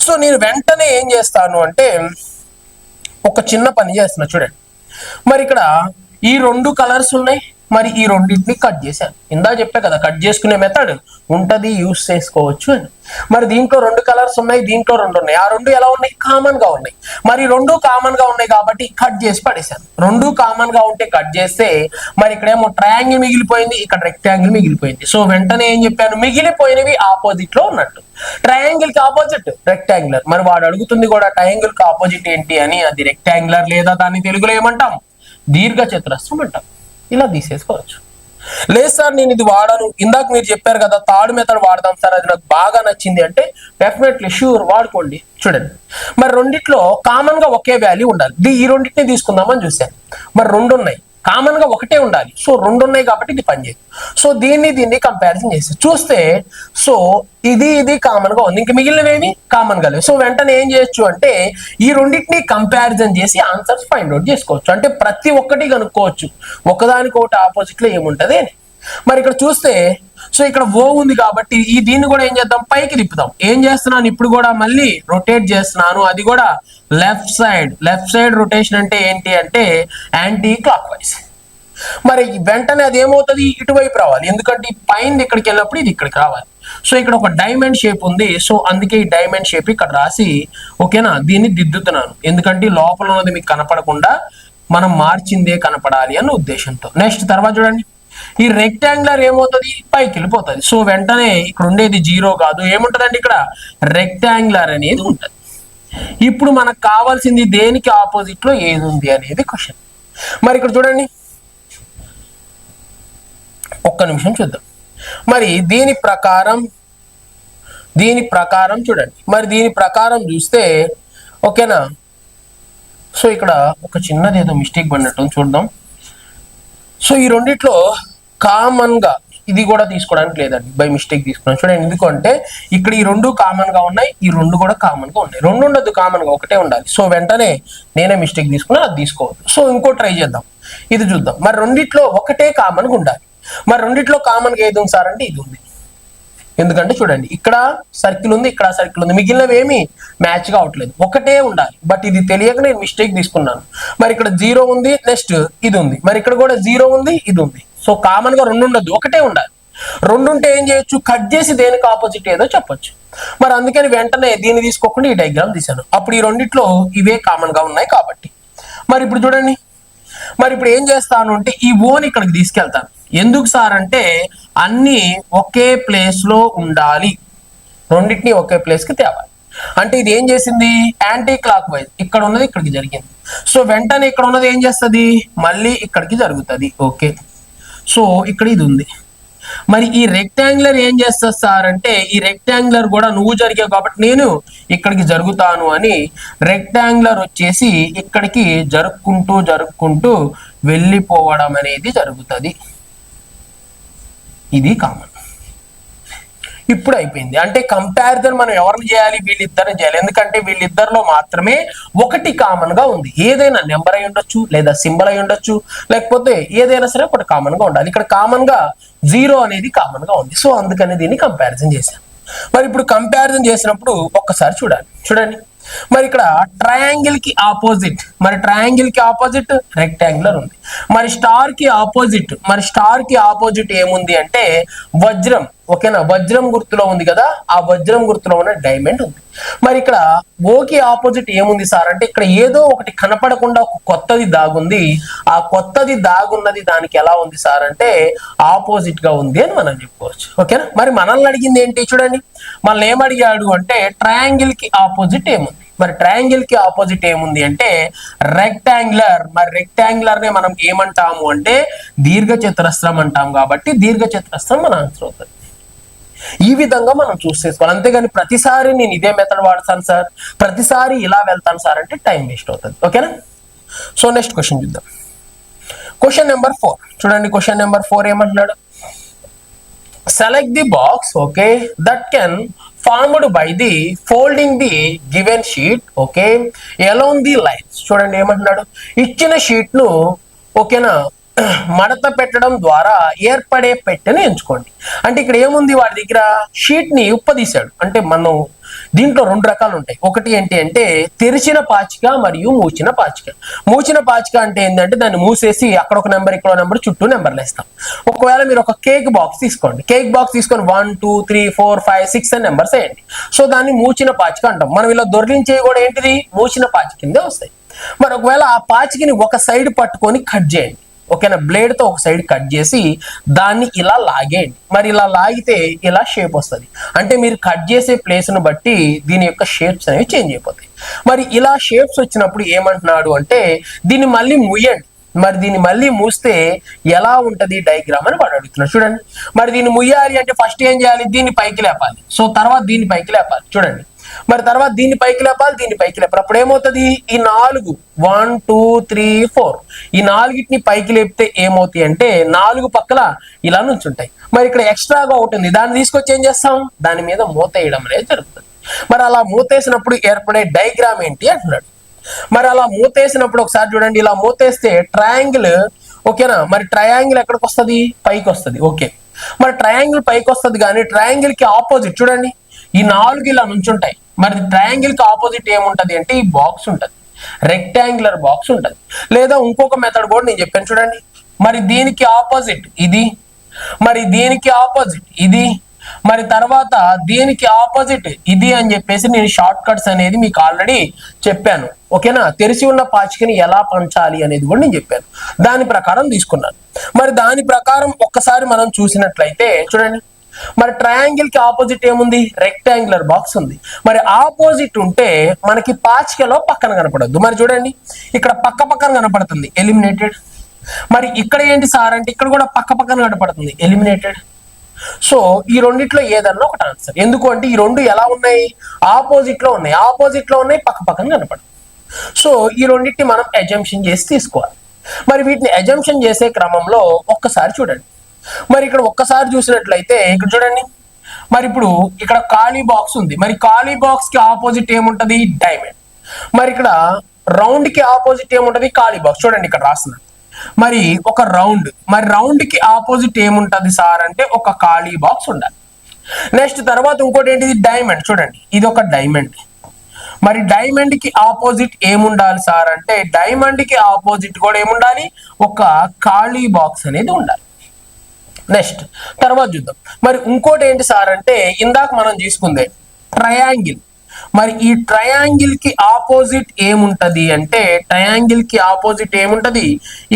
సో నేను వెంటనే ఏం చేస్తాను అంటే ఒక చిన్న పని చేస్తున్నా చూడండి. మరి ఇక్కడ ఈ 2 కలర్స్ ఉన్నాయి, మరి ఈ రెండింటిని కట్ చేశాను. ఇందా చెప్పా కదా కట్ చేసుకునే మెథడ్ ఉంటది, యూస్ చేసుకోవచ్చు అని. మరి దీంట్లో 2 కలర్స్ ఉన్నాయి, దీంట్లో 2 ఉన్నాయి. ఆ 2 ఎలా ఉన్నాయి? కామన్ గా ఉన్నాయి. మరి 2 కామన్ గా ఉన్నాయి కాబట్టి కట్ చేసి పడేశాను. 2 కామన్ గా ఉంటే కట్ చేస్తే మరి ఇక్కడేమో ట్రయాంగిల్ మిగిలిపోయింది, ఇక్కడ రెక్టాంగిల్ మిగిలిపోయింది. సో వెంటనే ఏం చెప్పాను? మిగిలిపోయినవి ఆపోజిట్ లో ఉన్నట్టు. ట్రయాంగిల్ కి ఆపోజిట్ రెక్టాంగులర్. మరి వాడు అడుగుతుంది కూడా ట్రయాంగిల్ కి ఆపోజిట్ ఏంటి అని. అది రెక్టాంగులర్ లేదా దాన్ని తెలుగులో ఏమంటాం? దీర్ఘ చతురస్రం అంటాం. ఇలా తీసేసుకోవచ్చు. లేదు సార్ నేను ఇది వాడను, ఇందాక మీరు చెప్పారు కదా థర్డ్ మెథడ్ వాడదాం సార్, అది నాకు బాగా నచ్చింది అంటే డెఫినెట్లీ షూర్ వాడుకోండి. చూడండి, మరి రెండిట్లో కామన్ గా ఒకే వాల్యూ ఉండాలి. ఈ రెండింటిని తీసుకుందామని చూశాను. మరి 2 ఉన్నాయి, కామన్ గా ఒకటే ఉండాలి. సో 2 ఉన్నాయి కాబట్టి ఇది పనిచేయదు. సో దీన్ని కంపారిజన్ చేసి చూస్తే సో ఇది కామన్ గా ఉంది, ఇంకా మిగిలినవేమి కామన్ గా లేవు. సో వెంటనే ఏం చేయొచ్చు అంటే ఈ రెండింటిని కంపారిజన్ చేసి ఆన్సర్స్ ఫైండ్ అవుట్ చేసుకోవచ్చు. అంటే ప్రతి ఒక్కటి కనుక్కోవచ్చు ఒకదానికి ఒకటి ఆపోజిట్ లో ఏముంటది అని. మరి ఇక్కడ చూస్తే సో ఇక్కడ ఓ ఉంది కాబట్టి దీన్ని కూడా ఏం చేద్దాం? పైకి తిప్పుదాం. ఏం చేస్తున్నాను? ఇప్పుడు కూడా మళ్ళీ రొటేట్ చేస్తున్నాను, అది కూడా left side. Left side rotation అంటే ఏంటి అంటే యాంటీ క్లాక్ వైజ్. మరి వెంటనే అది ఏమవుతుంది? ఇటువైపు రావాలి, ఎందుకంటే ఈ పైన ఇక్కడికి వెళ్ళినప్పుడు ఇది ఇక్కడికి రావాలి. సో ఇక్కడ ఒక డైమండ్ షేప్ ఉంది, సో అందుకే ఈ డైమండ్ షేప్ ఇక్కడ రాసి ఓకేనా దీన్ని దిద్దుతున్నాను, ఎందుకంటే లోపల ఉన్నది మీకు కనపడకుండా మనం మార్చిందే కనపడాలి అన్న ఉద్దేశంతో. నెక్స్ట్ తర్వాత చూడండి, ఈ రెక్టాంగులర్ ఏమవుతుంది? పైకి వెళ్ళిపోతుంది. సో వెంటనే ఇక్కడ ఉండేది 0 కాదు, ఏముంటదండి? ఇక్కడ రెక్టాంగులర్ అనేది ఉంటుంది. ఇప్పుడు మనకు కావాల్సింది దేనికి ఆపోజిట్ లో ఏది ఉంది అనేది క్వశ్చన్. మరి ఇక్కడ చూడండి, ఒక్క నిమిషం చూద్దాం. మరి దీని ప్రకారం చూడండి, మరి దీని ప్రకారం చూస్తే ఓకేనా. సో ఇక్కడ ఒక చిన్నది ఏదో మిస్టేక్ పడినట్టు చూద్దాం. సో ఈ రెండిట్లో కామన్ గా ఇది కూడా తీసుకోవడానికి లేదండి, బై మిస్టేక్ తీసుకున్నాను చూడండి. ఎందుకంటే ఇక్కడ ఈ 2 కామన్ గా ఉన్నాయి, ఈ 2 కూడా కామన్ గా ఉన్నాయి. 2 ఉండదు, కామన్ గా ఒకటే ఉండాలి. సో వెంటనే నేనే మిస్టేక్ తీసుకున్నా, అది తీసుకోవద్దు. సో ఇంకో ట్రై చేద్దాం, ఇది చూద్దాం. మరి రెండిట్లో ఒకటే కామన్ గా ఉండాలి. మరి రెండిట్లో కామన్ గా ఏది ఉంది సార్ అంటే ఇది ఉంది. ఎందుకంటే చూడండి ఇక్కడ సర్కిల్ ఉంది, ఇక్కడ సర్కిల్ ఉంది, మిగిలినవి ఏమి మ్యాచ్ గా అవట్లేదు, ఒకటే ఉండాలి. బట్ ఇది తెలియక నేను మిస్టేక్ తీసుకున్నాను. మరి ఇక్కడ 0 ఉంది, నెక్స్ట్ ఇది ఉంది, మరి ఇక్కడ కూడా 0 ఉంది, ఇది ఉంది. సో కామన్ గా 2 ఉండొద్దు, ఒకటే ఉండాలి. 2 ఉంటే ఏం చేయొచ్చు, కట్ చేసి దేనికి ఆపోజిట్ ఏదో చెప్పొచ్చు. మరి అందుకని వెంటనే దీన్ని తీసుకోకుండా ఈ డయాగ్రామ్ తీశాను. అప్పుడు ఈ రెండిట్లో ఇవే కామన్ గా ఉన్నాయి కాబట్టి. మరి ఇప్పుడు చూడండి, మరి ఇప్పుడు ఏం చేస్తాను అంటే ఈ ఓని ఇక్కడికి తీసుకెళ్తాను. ఎందుకు సార్ అంటే అన్ని ఒకే ప్లేస్ లో ఉండాలి, రెండింటిని ఒకే ప్లేస్ కి తేవాలి. అంటే ఇది ఏం చేసింది, యాంటీ క్లాక్ వైజ్ ఇక్కడ ఉన్నది ఇక్కడికి జరిగింది. సో వెంటనే ఇక్కడ ఉన్నది ఏం చేస్తుంది, మళ్ళీ ఇక్కడికి జరుగుతుంది. ఓకే, సో ఇక్కడ ఇది ఉంది. మరి ఈ రెక్టాంగులర్ ఏం చేస్తుంది సార్ అంటే ఈ రెక్టాంగులర్ కూడా నువ్వు జరిగావు కాబట్టి నేను ఇక్కడికి జరుగుతాను అని రెక్టాంగులర్ వచ్చేసి ఇక్కడికి జరుపుకుంటూ వెళ్ళిపోవడం అనేది జరుగుతుంది. ఇది కామన్. ఇప్పుడు అయిపోయింది. అంటే కంపారిజన్ మనం ఎవరిని చేయాలి, వీళ్ళిద్దరిని చేయాలి. ఎందుకంటే వీళ్ళిద్దరిలో మాత్రమే ఒకటి కామన్ గా ఉంది. ఏదైనా నెంబర్ అయి ఉండొచ్చు, లేదా సింబల్ అయి ఉండొచ్చు, లేకపోతే ఏదైనా సరే ఒకటి కామన్ గా ఉండాలి. ఇక్కడ కామన్ గా 0 అనేది కామన్ గా ఉంది. సో అందుకని దీన్ని కంపారిజన్ చేశాం. మరి ఇప్పుడు కంపారిజన్ చేసినప్పుడు ఒక్కసారి చూడండి. మరి ఇక్కడ ట్రయాంగిల్ కి ఆపోజిట్, మరి ట్రయాంగిల్ కి ఆపోజిట్ రెక్టాంగులర్ ఉంది. మరి స్టార్ కి ఆపోజిట్ ఏముంది అంటే వజ్రం. ఓకేనా, వజ్రం గుర్తులో ఉంది కదా, ఆ వజ్రం గుర్తులో ఉన్న డైమండ్ ఉంది. మరి ఇక్కడ ఓకి ఆపోజిట్ ఏముంది సార్ అంటే ఇక్కడ ఏదో ఒకటి కనపడకుండా ఒక కొత్తది దాగుంది. ఆ కొత్తది దాగున్నది దానికి ఎలా ఉంది సార్ అంటే ఆపోజిట్ గా ఉంది అని మనం చెప్పుకోవచ్చు. ఓకేనా, మరి మనల్ని అడిగింది ఏంటి చూడండి, మనల్ని ఏమడిగాడు అంటే ట్రయాంగిల్ కి ఆపోజిట్ ఏముంది. మరి ట్రయాంగిల్ కి ఆపోజిట్ ఏముంది అంటే రెక్టాంగులర్. మరి రెక్టాంగులర్ నే మనం ఏమంటాము అంటే దీర్ఘ చతురస్రం అంటాం. కాబట్టి దీర్ఘ చతురస్రం మన ఆన్సర్ అవుతుంది. ఈ విధంగా మనం చూస్ చేసుకోవాలి. అంతేగాని ప్రతిసారి నేను ఇదే మెథడ్ వాడతాను సార్, ప్రతిసారి ఇలా వెళ్తాను సార్ అంటే టైం వేస్ట్ అవుతుంది. ఓకేనా, సో నెక్స్ట్ క్వశ్చన్ చూద్దాం. క్వశ్చన్ నెంబర్ 4 చూడండి. క్వశ్చన్ నెంబర్ 4 ఏమంటున్నాడు, select the box okay that can formed by the folding the given sheet okay along the lines. చూడండి ఏమంటున్నాడు, ఇచ్చిన షీట్ ను ఓకేనా మడత పెట్టడం ద్వారా ఏర్పడే పెట్టెను ఎంచుకోండి. అంటే ఇక్కడ ఏముంది, వాడి దగ్గర షీట్ ని ఉప్పదీశాడు. అంటే మనం దీంట్లో 2 రకాలు ఉంటాయి. ఒకటి ఏంటి అంటే తెరిచిన పాచిక మరియు మూచిన పాచిక. మూచిన పాచిక అంటే ఏంటంటే దాన్ని మూసేసి అక్కడ ఒక నెంబర్ ఇక్కడ నెంబర్ చుట్టూ నెంబర్లు వేస్తాం. ఒకవేళ మీరు ఒక కేక్ బాక్స్ తీసుకోండి, కేక్ బాక్స్ తీసుకొని 1 2 3 4 5 6 అని నెంబర్స్ వేయండి. సో దాన్ని మూచిన పాచిక అంటాం. మనం ఇలా దొరికించేవి కూడా ఏంటిది మూచిన పాచిక కిందే వస్తాయి. మరి ఒకవేళ ఆ పాచికని ఒక సైడ్ పట్టుకొని కట్ చేయండి. ఓకేనా, బ్లేడ్ తో ఒక సైడ్ కట్ చేసి దాన్ని ఇలా లాగేయండి. మరి ఇలా లాగితే ఇలా షేప్ వస్తుంది. అంటే మీరు కట్ చేసే ప్లేస్ ను బట్టి దీని యొక్క షేప్స్ అనేవి చేంజ్ అయిపోతాయి. మరి ఇలా షేప్స్ వచ్చినప్పుడు ఏమంటున్నాడు అంటే దీన్ని మళ్ళీ ముయ్యండి. మరి దీన్ని మళ్ళీ మూస్తే ఎలా ఉంటది డయాగ్రామ్ అని వాడు అడుగుతున్నాడు. చూడండి, మరి దీన్ని ముయ్యాలి అంటే ఫస్ట్ ఏం చేయాలి, దీన్ని పైకి లేపాలి. సో తర్వాత దీన్ని పైకి లేపాలి. చూడండి, మరి తర్వాత దీన్ని పైకి లేపాలి, దీన్ని పైకి లేపాలి. అప్పుడు ఏమవుతుంది, ఈ 4 1 2 3 4 ఈ 4ని పైకి లేపితే ఏమవుతాయి అంటే 4 పక్కల ఇలా నుంచుంటాయి. మరి ఇక్కడ ఎక్స్ట్రాగా ఉంటుంది, దాన్ని తీసుకొచ్చి ఏం చేస్తాం, దాని మీద మూత వేయడం అనేది జరుగుతుంది. మరి అలా మూతేసినప్పుడు ఏర్పడే డయాగ్రామ్ ఏంటి అంటున్నాడు. మరి అలా మూతేసినప్పుడు ఒకసారి చూడండి, ఇలా మూతేస్తే ట్రయాంగిల్ ఓకేనా, మరి ట్రయాంగిల్ ఎక్కడికి వస్తుంది, పైకి వస్తుంది. ఓకే, మరి ట్రయాంగిల్ పైకి వస్తుంది కానీ ట్రయాంగిల్ కి ఆపోజిట్ చూడండి ఈ 4 ఇలా నుంచుంటాయి. మరి ట్రయాంగిల్ కి ఆపోజిట్ ఏముంటది అంటే ఈ బాక్స్ ఉంటది, రెక్టాంగులర్ బాక్స్ ఉంటది. లేదా ఇంకొక మెథడ్ కూడా నేను చెప్పాను చూడండి, మరి దీనికి ఆపోజిట్ ఇది, మరి దీనికి ఆపోజిట్ ఇది, మరి తర్వాత దీనికి ఆపోజిట్ ఇది అని చెప్పేసి నేను షార్ట్ కట్స్ అనేది మీకు ఆల్రెడీ చెప్పాను. ఓకేనా, తెరిచి ఉన్న పాచికని ఎలా పంచాలి అనేది కూడా నేను చెప్పాను. దాని ప్రకారం తీసుకున్నాను. మరి దాని ప్రకారం ఒక్కసారి మనం చూసినట్లయితే చూడండి, మరి ట్రయాంగిల్ కి ఆపోజిట్ ఏముంది, రెక్టాంగులర్ బాక్స్ ఉంది. మరి ఆపోజిట్ ఉంటే మనకి పాచికలో పక్కన కనపడద్దు. మరి చూడండి ఇక్కడ పక్కన కనపడుతుంది, ఎలిమినేటెడ్. మరి ఇక్కడ ఏంటి సార్ అంటే ఇక్కడ కూడా పక్కన కనపడుతుంది, ఎలిమినేటెడ్. సో ఈ రెండిట్లో ఏదన్నా ఒకటి ఆన్సర్. ఎందుకు అంటే ఈ రెండు ఎలా ఉన్నాయి, ఆపోజిట్ లో ఉన్నాయి, పక్కన కనపడదు. సో ఈ రెండింటిని మనం అజంప్షన్ చేసి తీసుకోవాలి. మరి వీటిని అజంప్షన్ చేసే క్రమంలో ఒక్కసారి చూడండి, మరి ఇక్కడ ఒక్కసారి చూసినట్లయితే ఇక్కడ చూడండి, మరి ఇప్పుడు ఇక్కడ ఖాళీ బాక్స్ ఉంది. మరి ఖాళీ బాక్స్ కి ఆపోజిట్ ఏముంటది, డైమండ్. మరి ఇక్కడ రౌండ్ కి ఆపోజిట్ ఏముంటది, ఖాళీ బాక్స్. చూడండి ఇక్కడ రాసిన మరి ఒక రౌండ్, మరి రౌండ్ కి ఆపోజిట్ ఏముంటది సార్ అంటే ఒక ఖాళీ బాక్స్ ఉండాలి. నెక్స్ట్ తర్వాత ఇంకోటి ఏంటిది డైమండ్. చూడండి ఇది ఒక డైమండ్. మరి డైమండ్ కి ఆపోజిట్ ఏముండాలి సార్ అంటే డైమండ్ కి ఆపోజిట్ కూడా ఏముండాలి, ఒక ఖాళీ బాక్స్ అనేది ఉండాలి. నెక్స్ట్ తర్వాత చూద్దాం. మరి ఇంకోటి ఏంటి సార్ అంటే ఇందాక మనం తీసుకుందే ట్రయాంగిల్. మరి ఈ ట్రయాంగిల్ కి ఆపోజిట్ ఏముంటది అంటే ట్రయాంగిల్ కి ఆపోజిట్ ఏముంటది,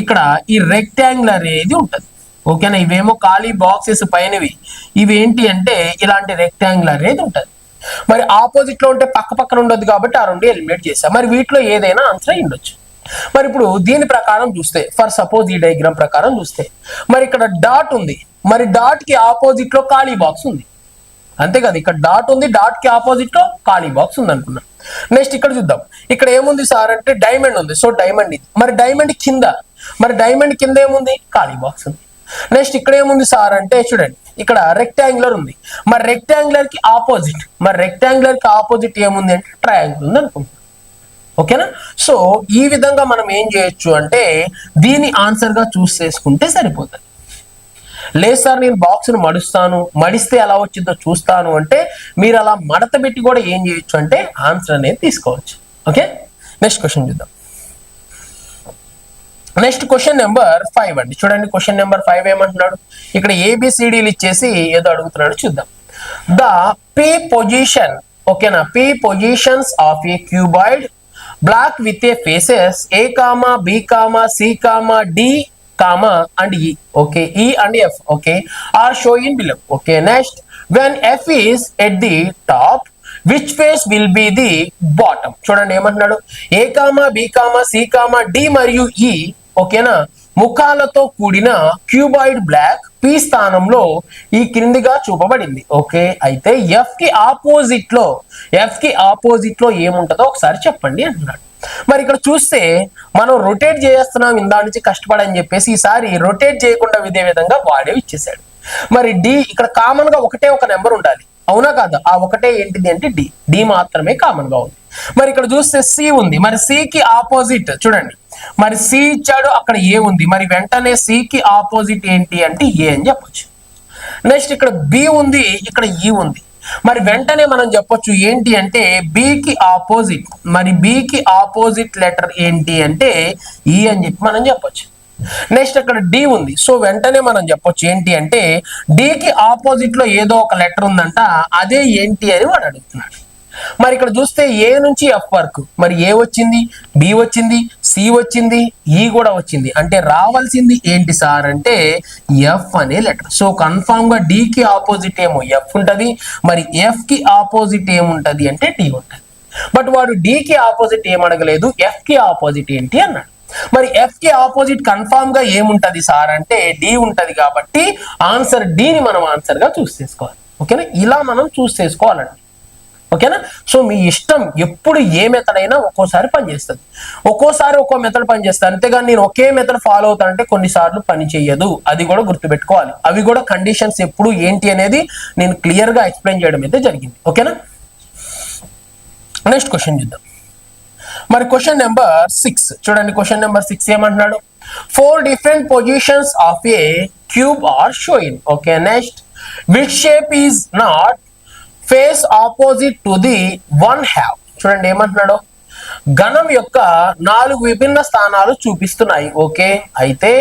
ఇక్కడ ఈ రెక్టాంగిల్ అనేది ఉంటది. ఓకేనా, ఇవేమో ఖాళీ బాక్సెస్ పైనవి, ఇవి ఏంటి అంటే ఇలాంటి రెక్టాంగిల్ అనేది ఉంటది. మరి ఆపోజిట్ లో ఉంటే పక్క పక్కన ఉండదు కాబట్టి ఆ రెండు ఎలిమినేట్ చేసాం. మరి వీటిలో ఏదైనా ఆన్సర్ అయి ఉండొచ్చు. మరి ఇప్పుడు దీని ప్రకారం చూస్తే ఫర్ సపోజ్ ఈ డయాగ్రామ్ ప్రకారం చూస్తే మరి ఇక్కడ డాట్ ఉంది, మరి డాట్ కి ఆపోజిట్ లో ఖాళీ బాక్స్ ఉంది, అంతే కదా. ఇక్కడ డాట్ ఉంది, డాట్ కి ఆపోజిట్ లో ఖాళీ బాక్స్ ఉంది అనుకున్నాం. నెక్స్ట్ ఇక్కడ చూద్దాం, ఇక్కడ ఏముంది సార్ అంటే డైమండ్ ఉంది, సో డైమండ్ ఇది. మరి డైమండ్ కింద, మరి డైమండ్ కింద ఏముంది, ఖాళీ బాక్స్ ఉంది. నెక్స్ట్ ఇక్కడ ఏముంది సార్ అంటే చూడండి ఇక్కడ రెక్టాంగులర్ ఉంది, మరి రెక్టాంగులర్ కి ఆపోజిట్, మరి రెక్టాంగులర్ కి ఆపోజిట్ ఏముంది అంటే ట్రయాంగిల్ ఉంది అనుకుంటున్నాం. ఓకేనా, సో ఈ విధంగా మనం ఏం చేయొచ్చు అంటే దీని ఆన్సర్ గా చూస్ చేసుకుంటే సరిపోతుంది. లేదు సార్ నేను బాక్స్ ను మడుస్తాను, మడిస్తే ఎలా వచ్చిందో చూస్తాను అంటే మీరు అలా మడత పెట్టి కూడా ఏం చేయొచ్చు అంటే ఆన్సర్ అనేది తీసుకోవచ్చు. ఓకే, నెక్స్ట్ క్వశ్చన్ చూద్దాం. నెక్స్ట్ క్వశ్చన్ నెంబర్ 5 అండి. చూడండి క్వశ్చన్ నెంబర్ 5 ఏమంటున్నాడు, ఇక్కడ ఏబిసిడీలు ఇచ్చేసి ఏదో అడుగుతున్నాడు చూద్దాం. ద పీ పొజిషన్, ఓకేనా, P positions of a cuboid block with a faces A comma B comma C comma D comma and E, okay, E and F, okay, are shown below. Okay, next when F is at the top which face will be the bottom. చూడండి ఏమంటున్నాడు, A comma B comma C comma D మరియు E, ఓకేనా, ముఖాలతో కూడిన cuboid black P స్థానంలో ఈ క్రిందిగా చూపబడింది. Okay, అయితే F కి ఆపోజిట్ లో ఏముంటుందో ఒకసారి చెప్పండి అంటున్నాడు. మరి ఇక్కడ చూస్తే మనం రొటేట్ చేస్తున్నాం ఇందా నుంచి కష్టపడని చెప్పేసి ఈసారి రొటేట్ చేయకుండా ఇదే విధంగా వాడే ఇచ్చేసాడు. మరి డి ఇక్కడ కామన్ గా ఒకటే ఒక నెంబర్ ఉండాలి, అవునా కాదా, ఆ ఒకటే ఏంటిది అంటే డి మాత్రమే కామన్ గా ఉంది. మరి ఇక్కడ చూస్తే సి ఉంది, మరి సి కి ఆపోజిట్ చూడండి, మరి సి ఇచ్చాడు అక్కడ ఏ ఉంది, మరి వెంటనే సి కి ఆపోజిట్ ఏంటి అంటే ఏ అని చెప్పొచ్చు. నెక్స్ట్ ఇక్కడ బి ఉంది, ఇక్కడ ఈ ఉంది, మరి వెంటనే మనం చెప్పొచ్చు ఏంటి అంటే బి కి ఆపోజిట్, మరి బి కి ఆపోజిట్ లెటర్ ఏంటి అంటే ఈ అని చెప్పి మనం చెప్పొచ్చు. నెక్స్ట్ అక్కడ డి ఉంది, సో వెంటనే మనం చెప్పొచ్చు ఏంటి అంటే డి కి ఆపోజిట్ లో ఏదో ఒక లెటర్ ఉందంట, అదే ఏంటి అని వాడు అడుగుతున్నాడు. మరి ఇక్కడ చూస్తే ఏ నుంచి ఎఫ్ వరకు, మరి ఏ వచ్చింది, బి వచ్చింది, సి వచ్చింది, ఈ కూడా వచ్చింది, అంటే రావాల్సింది ఏంటి సార్ అంటే ఎఫ్ అనే లెటర్. సో కన్ఫామ్ గా డి కి ఆపోజిట్ ఏమో ఎఫ్ ఉంటది, మరి ఎఫ్ కి ఆపోజిట్ ఏముంటది అంటే డి ఉంటది. బట్ వాడు డి కి ఆపోజిట్ ఏం అడగలేదు, ఎఫ్ కి ఆపోజిట్ ఏంటి అన్నాడు. మరి ఎఫ్ కి ఆపోజిట్ కన్ఫామ్ గా ఏముంటది సార్ అంటే డి ఉంటది, కాబట్టి ఆన్సర్ డిని మనం ఆన్సర్ గా చూస్ చేసుకోవాలి. ఓకేనా, ఇలా మనం చూస్ చేసుకోవాలండి. ఓకేనా, సో మీ ఇష్టం, ఎప్పుడు ఏ మెథడ్ అయినా ఒక్కోసారి పనిచేస్తుంది, ఒక్కోసారి ఒక్కో మెథడ్ పనిచేస్తుంది, అంతేగాని నేను ఒకే మెథడ్ ఫాలో అవుతానంటే కొన్నిసార్లు పని చేయదు, అది కూడా గుర్తుపెట్టుకోవాలి. అవి కూడా కండిషన్స్ ఎప్పుడు ఏంటి అనేది నేను క్లియర్ గా ఎక్స్ప్లెయిన్ చేయడం అయితే జరిగింది. ఓకేనా, నెక్స్ట్ క్వశ్చన్ చూద్దాం. మరి క్వశ్చన్ నెంబర్ 6 చూడండి, క్వశ్చన్ నెంబర్ 6 ఏమంటున్నాడు, 4 different positions of a cube are shown. Okay, next which shape is not face opposite to the one half. చూడండి ఏమంటున్నాడు, ఘనం యొక్క 4 విభిన్న స్థానాలు చూపిస్తున్నాయి. ఓకే, అయితే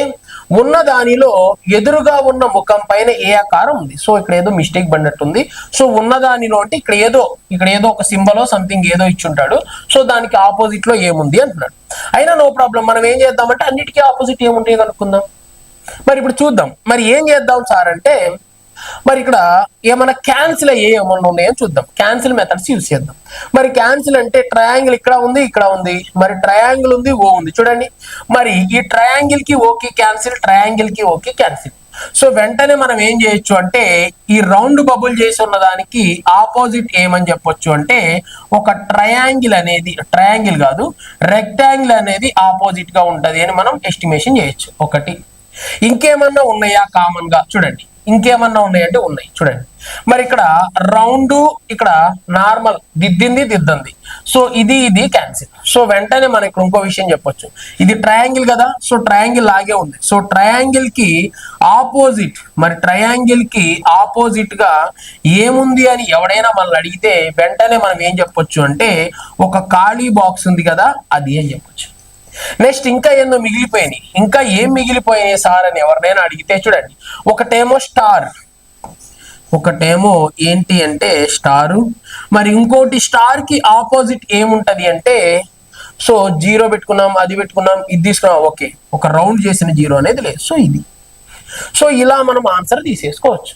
ఉన్న దానిలో ఎదురుగా ఉన్న ముఖం పైన ఏ ఆకారం ఉంది. సో ఇక్కడ ఏదో మిస్టేక్ పడినట్టుంది. సో ఉన్న దానిలో అంటే ఇక్కడ ఏదో ఒక సింబల్ సంథింగ్ ఏదో ఇచ్చుంటాడు, సో దానికి ఆపోజిట్ లో ఏముంది అంటున్నాడు. అయినా నో ప్రాబ్లం, మనం ఏం చేద్దామంటే అన్నిటికీ ఆపోజిట్ ఏముంటాయి కనుక్కుందాం. మరి ఇప్పుడు చూద్దాం, మరి ఏం చేద్దాం సార్ అంటే మరి ఇక్కడ ఏమైనా క్యాన్సిల్ అయ్యే ఏమన్నా ఉన్నాయని చూద్దాం. క్యాన్సిల్ మెథడ్స్ యూజ్ చేద్దాం. మరి క్యాన్సిల్ అంటే ట్రయాంగిల్ ఇక్కడ ఉంది, ఇక్కడ ఉంది, మరి ట్రయాంగిల్ ఉంది, ఓ ఉంది. చూడండి మరి ఈ ట్రయాంగిల్ కి ఓకే క్యాన్సిల్, ట్రయాంగిల్ కి ఓకే క్యాన్సిల్. సో వెంటనే మనం ఏం చేయొచ్చు అంటే ఈ రౌండ్ బబుల్ చేసి ఉన్న దానికి ఆపోజిట్ ఏమని చెప్పొచ్చు అంటే ఒక ట్రయాంగిల్ అనేది, ట్రయాంగిల్ కాదు రెక్టాంగిల్ అనేది ఆపోజిట్ గా ఉంటది అని మనం ఎస్టిమేషన్ చేయొచ్చు. ఒకటి, ఇంకేమన్నా ఉన్నాయా కామన్ గా చూడండి, ఇంకేమన్నా ఉన్నాయంటే ఉన్నాయి. చూడండి మరి ఇక్కడ రౌండ్, ఇక్కడ నార్మల్, దిద్దింది దిద్దంది, సో ఇది క్యాన్సిల్. సో వెంటనే మనం ఇక్కడ ఇంకో విషయం చెప్పొచ్చు, ఇది ట్రయాంగిల్ కదా, సో ట్రయాంగిల్ లాగే ఉంది. సో ట్రయాంగిల్ కి ఆపోజిట్, మరి ట్రయాంగిల్ కి ఆపోజిట్ గా ఏముంది అని ఎవడైనా మనల్ని అడిగితే వెంటనే మనం ఏం చెప్పొచ్చు అంటే ఒక ఖాళీ బాక్స్ ఉంది కదా అది అని చెప్పొచ్చు. నెక్స్ట్ ఇంకా ఏందో మిగిలిపోయినాయి, ఇంకా ఏం మిగిలిపోయినాయి సార్ అని ఎవరినైనా అడిగితే చూడండి, ఒకటేమో స్టార్, ఒకటేమో ఏంటి అంటే స్టారు, మరి ఇంకోటి స్టార్ కి ఆపోజిట్ ఏముంటది అంటే సో జీరో పెట్టుకున్నాం, అది పెట్టుకున్నాం, ఇది తీసుకున్నాం, ఓకే ఒక రౌండ్ చేసిన జీరో అనేది లేదు, సో ఇది. సో ఇలా మనం ఆన్సర్ తీసేసుకోవచ్చు.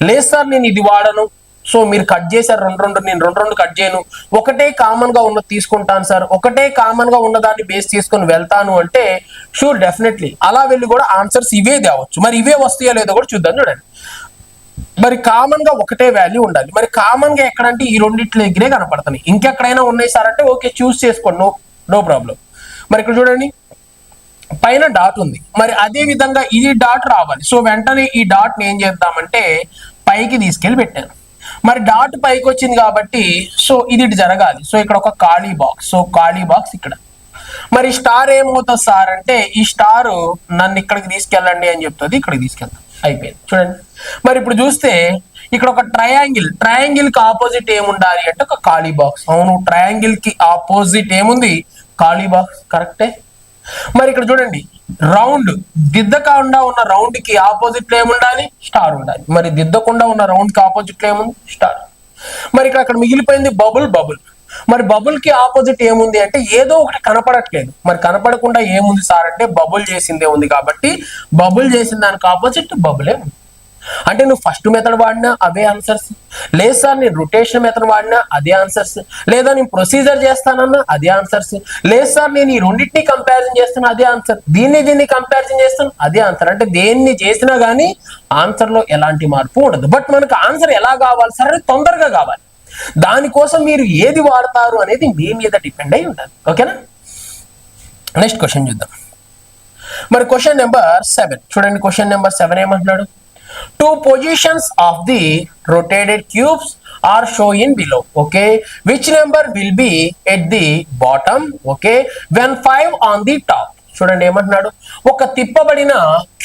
లేదు సార్ నేను ఇది వాడను, సో మీరు కట్ చేశారు రెండు, నేను రెండు కట్ చేయను, ఒకటే కామన్ గా ఉన్నది తీసుకుంటాను సార్, ఒకటే కామన్ గా ఉన్నదాన్ని బేస్ చేసుకొని వెళ్తాను అంటే షూర్ డెఫినెట్లీ అలా వెళ్ళి కూడా ఆన్సర్స్ ఇవే తేవచ్చు. మరి ఇవే వస్తాయో లేదో కూడా చూద్దాం. చూడండి మరి కామన్ గా ఒకటే వాల్యూ ఉండాలి, మరి కామన్ గా ఎక్కడంటే ఈ రెండిట్ల దగ్గరే కనపడుతున్నాయి, ఇంకెక్కడైనా ఉన్నాయి సార్ అంటే ఓకే చూస్ చేసుకోండి, నో ప్రాబ్లం. మరి ఇక్కడ చూడండి పైన డాట్ ఉంది, మరి అదే విధంగా ఇది డాట్ రావాలి, సో వెంటనే ఈ డాట్ ని ఏం చేద్దామంటే పైకి తీసుకెళ్లి పెట్టాను. మరి డాట్ పైకి వచ్చింది కాబట్టి సో ఇది జరగాలి, సో ఇక్కడ ఒక ఖాళీ బాక్స్, సో ఖాళీ బాక్స్ ఇక్కడ. మరి స్టార్ ఏమవుతుంది సార్ అంటే ఈ స్టార్ నన్ను ఇక్కడికి తీసుకెళ్ళండి అని చెప్తుంది, ఇక్కడికి తీసుకెళ్తాం, అయిపోయింది. చూడండి మరి ఇప్పుడు చూస్తే ఇక్కడ ఒక ట్రయాంగిల్ కి ఆపోజిట్ ఏముండాలి అంటే ఒక ఖాళీ బాక్స్. అవును ట్రయాంగిల్ కి ఆపోజిట్ ఏముంది, ఖాళీ బాక్స్, కరెక్టే. మరి ఇక్కడ చూడండి రౌండ్, దిద్దకుండా ఉన్న రౌండ్ కి ఆపోజిట్ లో ఏముండాలి, స్టార్ ఉండాలి. మరి దిద్దకుండా ఉన్న రౌండ్ కి ఆపోజిట్ లో ఏముంది, స్టార్. మరి అక్కడ మిగిలిపోయింది బబుల్. మరి బబుల్ కి ఆపోజిట్ ఏముంది అంటే ఏదో ఒకటి కనపడట్లేదు, మరి కనపడకుండా ఏముంది సార్ అంటే బబుల్ చేసిందే ఉంది, కాబట్టి బబుల్ చేసిన దానికి ఆపోజిట్ బబులే ఉంది. అంటే నువ్వు ఫస్ట్ మెథడ్ వాడినా అవే ఆన్సర్స్, లేదు సార్ నేను రొటేషన్ మెథడ్ వాడినా అదే ఆన్సర్స్, లేదా నేను ప్రొసీజర్ చేస్తానన్నా అదే ఆన్సర్స్, లేదు సార్ నేను ఈ రెండింటిని కంపారిజన్ చేస్తాను అదే ఆన్సర్, దీన్ని కంపారిజన్ చేస్తాను అదే ఆన్సర్. అంటే దేన్ని చేసినా గానీ ఆన్సర్ లో ఎలాంటి మార్పు ఉండదు. బట్ మనకు ఆన్సర్ ఎలా కావాలి సార్ అంటే తొందరగా కావాలి, దానికోసం మీరు ఏది వాడతారు అనేది మీ మీద డిపెండ్ అయి ఉంటుంది. ఓకేనా, నెక్స్ట్ క్వశ్చన్ చూద్దాం. మరి క్వశ్చన్ నెంబర్ 7 చూడండి, క్వశ్చన్ నెంబర్ 7 ఏమంటున్నాడు, two positions of the rotated cubes are shown below. Okay, which number will be at the bottom, okay, when 5 on the top. చూడండి ఏమంటున్నాడు, ఒక తిప్పబడిన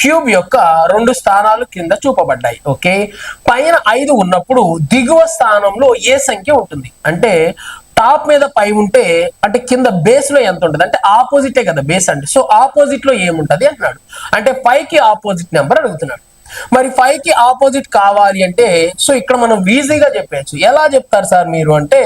క్యూబ్ యొక్క 2 స్థానాలు కింద చూపబడ్డాయి. ఓకే, పైన 5 ఉన్నప్పుడు దిగువ స్థానంలో ఏ సంఖ్య ఉంటుంది అంటే టాప్ మీద 5 ఉంటే అంటే కింద బేస్ లో ఎంత ఉంటుంది అంటే ఆపోజిటే కదా బేస్ అంటే, సో ఆపోజిట్ లో ఏముంటది అంటున్నాడు. అంటే 5 కి ఆపోజిట్ నెంబర్ అడుగుతున్నాడు. మరి 5 కి ఆపోజిట్ కావాలి అంటే సో ఇక్కడ మనం ఈజీగా చెప్పచ్చు. ఎలా చెప్తారు సార్ మీరు అంటే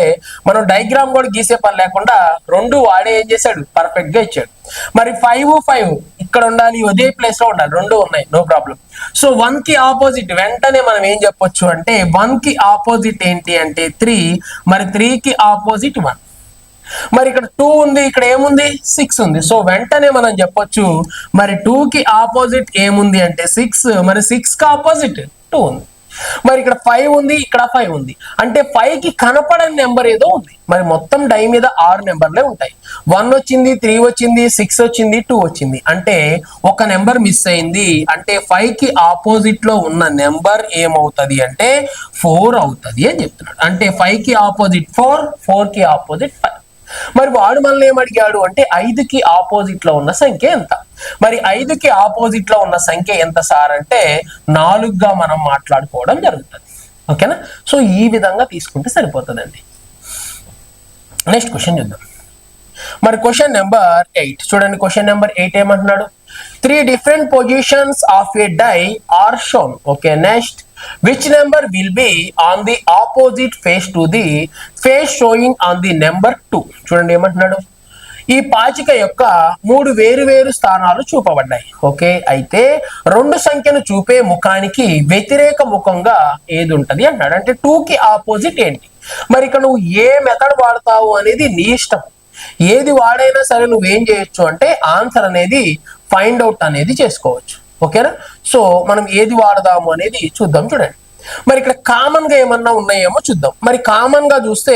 మనం డయాగ్రామ్ కూడా గీసే పని లేకుండా 2 వాడే ఏం చేశాడు, పర్ఫెక్ట్ గా ఇచ్చాడు. మరి 5 ఇక్కడ ఉండాలి, అదే ప్లేస్ లో ఉండాలి, 2 ఉన్నాయి, నో ప్రాబ్లం. సో 1 కి ఆపోజిట్ వెంటనే మనం ఏం చెప్పొచ్చు అంటే 1 కి ఆపోజిట్ ఏంటి అంటే 3, మరి 3 కి ఆపోజిట్ 1. మరి ఇక్కడ 2 ఉంది, ఇక్కడ ఏముంది 6 ఉంది, సో వెంటనే మనం చెప్పొచ్చు మరి 2 కి ఆపోజిట్ ఏముంది అంటే 6, మరి 6 కి ఆపోజిట్ 2 ఉంది. మరి ఇక్కడ 5 ఉంది, ఇక్కడ 5 ఉంది, అంటే 5 కి కనపడని నెంబర్ ఏదో ఉంది. మరి మొత్తం డై మీద 6 నెంబర్లే ఉంటాయి, 1 వచ్చింది, 3 వచ్చింది, 6 వచ్చింది, 2 వచ్చింది, అంటే ఒక నెంబర్ మిస్ అయింది. అంటే 5 కి ఆపోజిట్ లో ఉన్న నెంబర్ ఏమవుతుంది అంటే 4 అవుతుంది అని చెప్తున్నాడు. అంటే 5 కి ఆపోజిట్ 4, 4 కి ఆపోజిట్ 5. మరి వాడు మనల్ని ఏమడిగాడు అంటే 5 కి ఆపోజిట్ లో ఉన్న సంఖ్య ఎంత. మరి 5 కి ఆపోజిట్ లో ఉన్న సంఖ్య ఎంత సార్ అంటే 4 గా మనం మాట్లాడుకోవడం జరుగుతుంది. ఓకేనా, సో ఈ విధంగా తీసుకుంటే సరిపోతుందండి. నెక్స్ట్ క్వశ్చన్ చూద్దాం. మరి క్వశ్చన్ నెంబర్ 8 చూడండి, క్వశ్చన్ నెంబర్ 8 ఏమంటున్నాడు, 3 different positions of a die are shown. Okay, next which number will be on the opposite face to the face showing on the number 2. చూడండి ఏమంటున్నాడు, ఈ పాచిక యొక్క 3 వేరు స్థానాలు చూపబడ్డాయి. ఓకే, అయితే 2 సంఖ్యను చూపే ముఖానికి వ్యతిరేక ముఖంగా ఏది ఉంటది అన్నాడు. అంటే 2 కి ఆపోజిట్ ఏంటి. మరి ఇక్కడ నువ్వు ఏ మెథడ్ వాడతావు అనేది నీ ఇష్టం, ఏది వాడైనా సరే నువ్వేం చేయొచ్చు అంటే ఆన్సర్ అనేది ఫైండ్ అవుట్ అనేది చేసుకోవచ్చు. ఓకేనా, సో మనం ఏది వాడదాము అనేది చూద్దాం. చూడండి మరి ఇక్కడ కామన్ గా ఏమన్నా ఉన్నాయేమో చూద్దాం. మరి కామన్ గా చూస్తే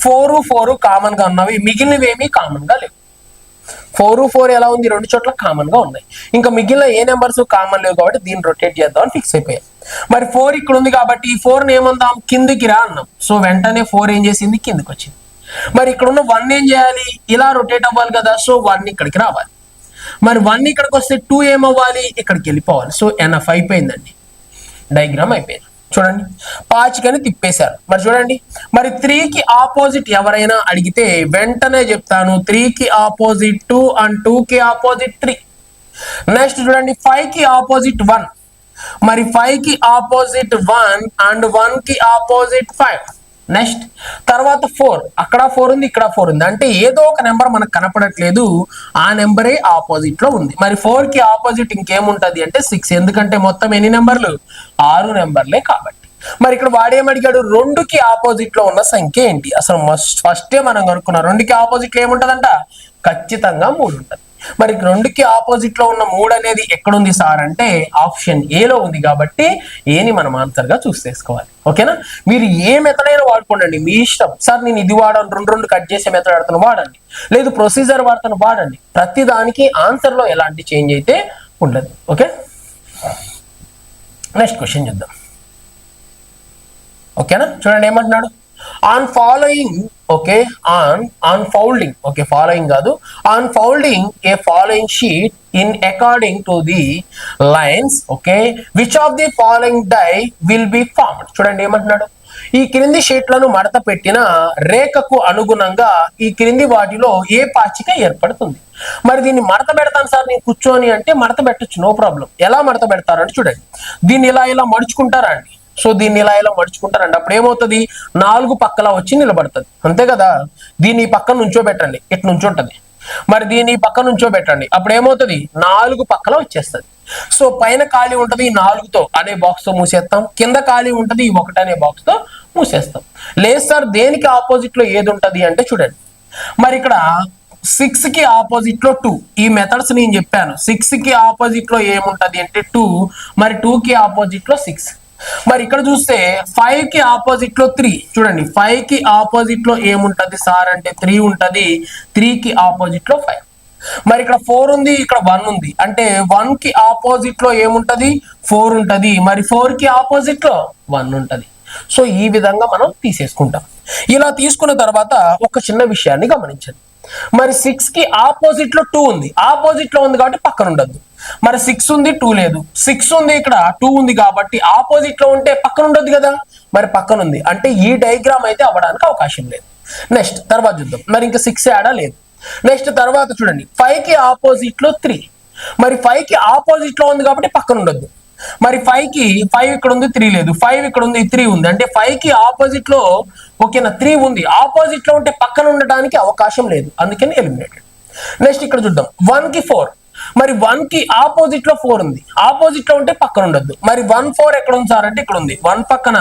4 కామన్ గా ఉన్నవి, మిగిలినవి ఏమీ కామన్ గా లేవు. 4 ఎలా ఉంది, రెండు చోట్ల కామన్ గా ఉన్నాయి. ఇంకా మిగిలిన ఏ నెంబర్స్ కామన్ లేవు కాబట్టి దీన్ని రొటేట్ చేద్దాం అని ఫిక్స్ అయిపోయాం. మరి 4 ఇక్కడ ఉంది కాబట్టి ఈ 4 ఏమందాం, కిందికి రా అన్నాం. సో వెంటనే 4 ఏం చేసింది, కిందికి వచ్చింది. మరి ఇక్కడ ఉన్న 1 ఏం చేయాలి, ఇలా రొటేట్ అవ్వాలి కదా. సో 1 ఇక్కడికి రావాలి. మరి 1 ఇక్కడికి వస్తే 2 ఏమవ్వాలి, ఇక్కడికి వెళ్ళిపోవాలి. సో ఎన్ఎఫ్ అయిపోయిందండి, డయాగ్రామ్ అయిపోయింది. చూడండి పాచికని తిప్పేశారు. మరి చూడండి, మరి 3కి ఆపోజిట్ ఎవరైనా అడిగితే వెంటనే చెప్తాను 3కి ఆపోజిట్ 2 అండ్ 2కి ఆపోజిట్ 3. నెక్స్ట్ చూడండి 5కి ఆపోజిట్ 1, మరి 5కి ఆపోజిట్ 1 అండ్ 1కి ఆపోజిట్ 5. నెక్స్ట్ తర్వాత 4, అక్కడ 4 ఉంది, ఇక్కడ 4 ఉంది. అంటే ఏదో ఒక నెంబర్ మనకు కనపడట్లేదు, ఆ నెంబరే ఆపోజిట్ లో ఉంది. మరి 4కి ఆపోజిట్ ఇంకేముంటది అంటే 6, ఎందుకంటే మొత్తం ఎన్ని నెంబర్లు, 6 నెంబర్లే కాబట్టి. మరి ఇక్కడ వాడేమడిగాడు, 2కి ఆపోజిట్ లో ఉన్న సంఖ్య ఏంటి. అసలు ఫస్టే మనం కనుక్కున్నాం 2కి ఆపోజిట్ లో ఏముంటదంట, ఖచ్చితంగా 3 ఉంటది. మరి 2కి ఆపోజిట్ లో ఉన్న 3 అనేది ఎక్కడుంది సార్ అంటే ఆప్షన్ ఏలో ఉంది కాబట్టి ఏని మనం ఆన్సర్ గా చూస్ చేసుకోవాలి. ఓకేనా, మీరు ఏ మెథడ్ అయినా వాడుకోండి, మీ ఇష్టం. సార్ నేను ఇది వాడాను, 2 కట్ చేసే మెథడ్ ఆడుతాను వాడండి, లేదు ప్రొసీజర్ వాడతాను వాడండి. ప్రతి దానికి ఆన్సర్ లో ఎలాంటి చేంజ్ అయితే ఉండదు. ఓకే, నెక్స్ట్ క్వశ్చన్ చూద్దాం. ఓకేనా, చూడండి ఏమంటున్నాడు, on following, okay, on folding, okay following కాదు, on folding a following sheet in according to the lines, okay, which of the following die will be formed. చూడండి ఏమంటున్నాడు, ఈ క్రింది షీట్లను మడత పెట్టిన రేఖకు అనుగుణంగా ఈ క్రింది వాటిలో ఏ పాచిక ఏర్పడుతుంది. మరి దీన్ని మడత పెడతాను సార్ నేను కూర్చొని అంటే మడత పెట్టచ్చు, నో ప్రాబ్లం. ఎలా మడత పెడతారంటే చూడండి, దీన్ని ఇలా మడుచుకుంటారా అండి. సో దీన్ని ఇలా మడుచుకుంటారండి. అప్పుడు ఏమవుతుంది, 4 పక్కల వచ్చి నిలబడుతుంది, అంతే కదా. దీన్ని ఈ పక్కన నుంచోబెట్టండి, ఇటు నుంచుంటది. మరి దీన్ని ఈ పక్క నుంచోబెట్టండి, అప్పుడు ఏమవుతుంది, 4 పక్కల వచ్చేస్తుంది. సో పైన ఖాళీ ఉంటది 4తో అనే బాక్స్ తో మూసేస్తాం, కింద ఖాళీ ఉంటది 1 అనే బాక్స్ తో మూసేస్తాం. లేదు సార్ దేనికి ఆపోజిట్ లో ఏది ఉంటది అంటే చూడండి, మరి ఇక్కడ 6కి ఆపోజిట్ లో 2, ఈ మెథడ్స్ నేను చెప్పాను. 6కి ఆపోజిట్ లో ఏముంటది అంటే 2, మరి 2కి ఆపోజిట్ లో 6. మరి ఇక్కడ చూస్తే 5కి ఆపోజిట్ లో 3, చూడండి 5కి ఆపోజిట్ లో ఏముంటది సార్ అంటే 3 ఉంటది, 3కి ఆపోజిట్ లో 5. మరి ఇక్కడ 4 ఉంది, ఇక్కడ 1 ఉంది, అంటే 1కి ఆపోజిట్ లో ఏముంటది 4 ఉంటది, మరి 4కి ఆపోజిట్ లో 1 ఉంటది. సో ఈ విధంగా మనం తీసేసుకుంటాం. ఇలా తీసుకున్న తర్వాత ఒక చిన్న విషయాన్ని గమనించండి, మరి 6కి ఆపోజిట్ లో 2 ఉంది, ఆపోజిట్ లో ఉంది కాబట్టి పక్కన ఉండద్దు. మరి 6 ఉంది 2 లేదు, 6 ఉంది ఇక్కడ 2 ఉంది కాబట్టి ఆపోజిట్ లో ఉంటే పక్కన ఉండదు కదా, మరి పక్కన ఉంది అంటే ఈ డయాగ్రామ్ అయితే అవ్వడానికి అవకాశం లేదు. నెక్స్ట్ తర్వాత చూద్దాం, మరి ఇంకా 6 యాడా లేదు. నెక్స్ట్ తర్వాత చూడండి 5కి ఆపోజిట్ లో 3, మరి 5కి ఆపోజిట్ లో ఉంది కాబట్టి పక్కన ఉండొద్దు. మరి 5 ఇక్కడ ఉంది 3 లేదు, 5 ఇక్కడ ఉంది 3 ఉంది, అంటే 5కి ఆపోజిట్ లో ఓకేనా 3 ఉంది, ఆపోజిట్ లో ఉంటే పక్కన ఉండడానికి అవకాశం లేదు, అందుకని ఎలిమినేటెడ్. నెక్స్ట్ ఇక్కడ చూద్దాం 1కి 4, మరి 1కి ఆపోజిట్ లో 4 ఉంది, ఆపోజిట్ లో ఉంటే పక్కన ఉండొద్దు. మరి 1 4 ఎక్కడ ఉంది సార్ అంటే ఇక్కడ ఉంది, 1 పక్కన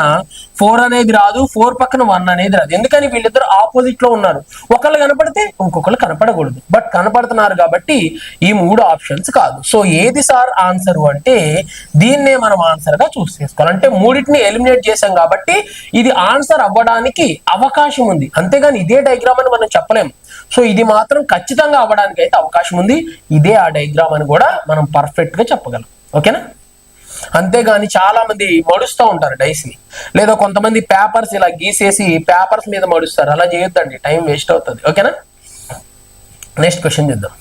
4 అనేది రాదు, 4 పక్కన 1 అనేది రాదు, ఎందుకని వీళ్ళిద్దరు ఆపోజిట్ లో ఉన్నారు. ఒకళ్ళు కనపడితే ఇంకొకళ్ళు కనపడకూడదు, బట్ కనపడుతున్నారు కాబట్టి ఈ 3 ఆప్షన్స్ కాదు. సో ఏది సార్ ఆన్సర్ అంటే దీన్నే మనం ఆన్సర్ గా చూస్ చేసుకోవాలి. అంటే మూడింటిని ఎలిమినేట్ చేసాం కాబట్టి ఇది ఆన్సర్ అవ్వడానికి అవకాశం ఉంది, అంతేగాని ఇదే డయాగ్రామ్ అని మనం చెప్పలేము. సో ఇది మాత్రం ఖచ్చితంగా అవ్వడానికి అయితే అవకాశం ఉంది, ఇదే ఆ డయాగ్రామ్ అని కూడా మనం పర్ఫెక్ట్ గా చెప్పగలం. ఓకేనా, అంతేగాని చాలా మంది మడుస్తూ ఉంటారు డైస్ ని, లేదా కొంతమంది పేపర్స్ ఇలా గీసేసి పేపర్స్ మీద మడుస్తారు, అలా చేయొద్దండి, టైం వేస్ట్ అవుతుంది. ఓకేనా, నెక్స్ట్ క్వశ్చన్ చూద్దాం.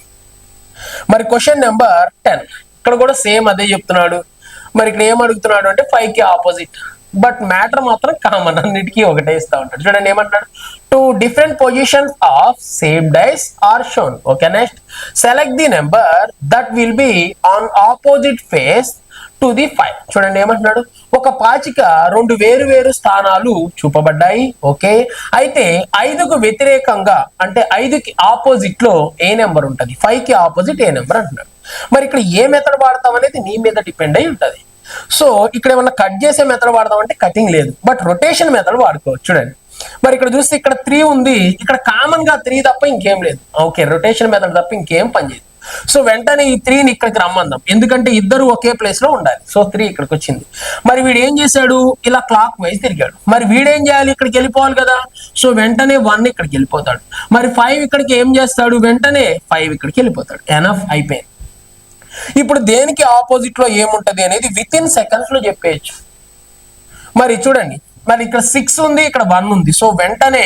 మరి క్వశ్చన్ నెంబర్ 10, ఇక్కడ కూడా సేమ్ అదే చెప్తున్నాడు. మరి ఇక్కడ ఏం అడుగుతున్నాడు అంటే 5కి ఆపోజిట్, బట్ మ్యాటర్ మాత్రం కామన్, అన్నిటికీ ఒకటే ఇస్తా ఉంటాడు. చూడండి ఏమంటున్నాడు, 2 different positions of same dice are shown. Okay, next select the number that will be on opposite face to the 5. చూడండి ఏమంటున్నాడు, ఒక పాచిక 2 వేరు స్థానాలు చూపబడ్డాయి. ఓకే, అయితే 5కు వ్యతిరేకంగా అంటే 5కి ఆపోజిట్ లో ఏ నెంబర్ ఉంటది, 5కి ఆపోజిట్ ఏ నెంబర్ అంటున్నాడు. మరి ఇక్కడ ఏ మెథడ్ వాడతాం అనేది నీ మీద డిపెండ్ అయి ఉంటది. సో ఇక్కడ ఏమన్నా కట్ చేసే మెథడ్ వాడదాం అంటే కటింగ్ లేదు, బట్ రొటేషన్ మెథడ్ వాడుకోవచ్చు. చూడండి మరి ఇక్కడ చూస్తే ఇక్కడ 3 ఉంది, ఇక్కడ కామన్ గా 3 తప్ప ఇంకేం లేదు. ఓకే, రొటేషన్ మెథడ్ తప్ప ఇంకేం పనిచేయదు. సో వెంటనే ఈ 3ని ఇక్కడికి రమ్మందాం, ఎందుకంటే ఇద్దరు ఒకే ప్లేస్ లో ఉండాలి. సో 3 ఇక్కడికి వచ్చింది. మరి వీడు ఏం చేశాడు, ఇలా క్లాక్ వైజ్ తిరిగాడు. మరి వీడేం చేయాలి, ఇక్కడికి వెళ్ళిపోవాలి కదా. సో వెంటనే 1 ఇక్కడికి వెళ్ళిపోతాడు. మరి 5 ఇక్కడికి ఏం చేస్తాడు, వెంటనే 5 ఇక్కడికి వెళ్ళిపోతాడు. ఎనఫ్, అయిపోయింది. ఇప్పుడు దేనికి ఆపోజిట్ లో ఏముంటది అనేది విత్ ఇన్ సెకండ్స్ లో చెప్పేయచ్చు. మరి చూడండి, మరి ఇక్కడ 6 ఉంది, ఇక్కడ 1 ఉంది. సో వెంటనే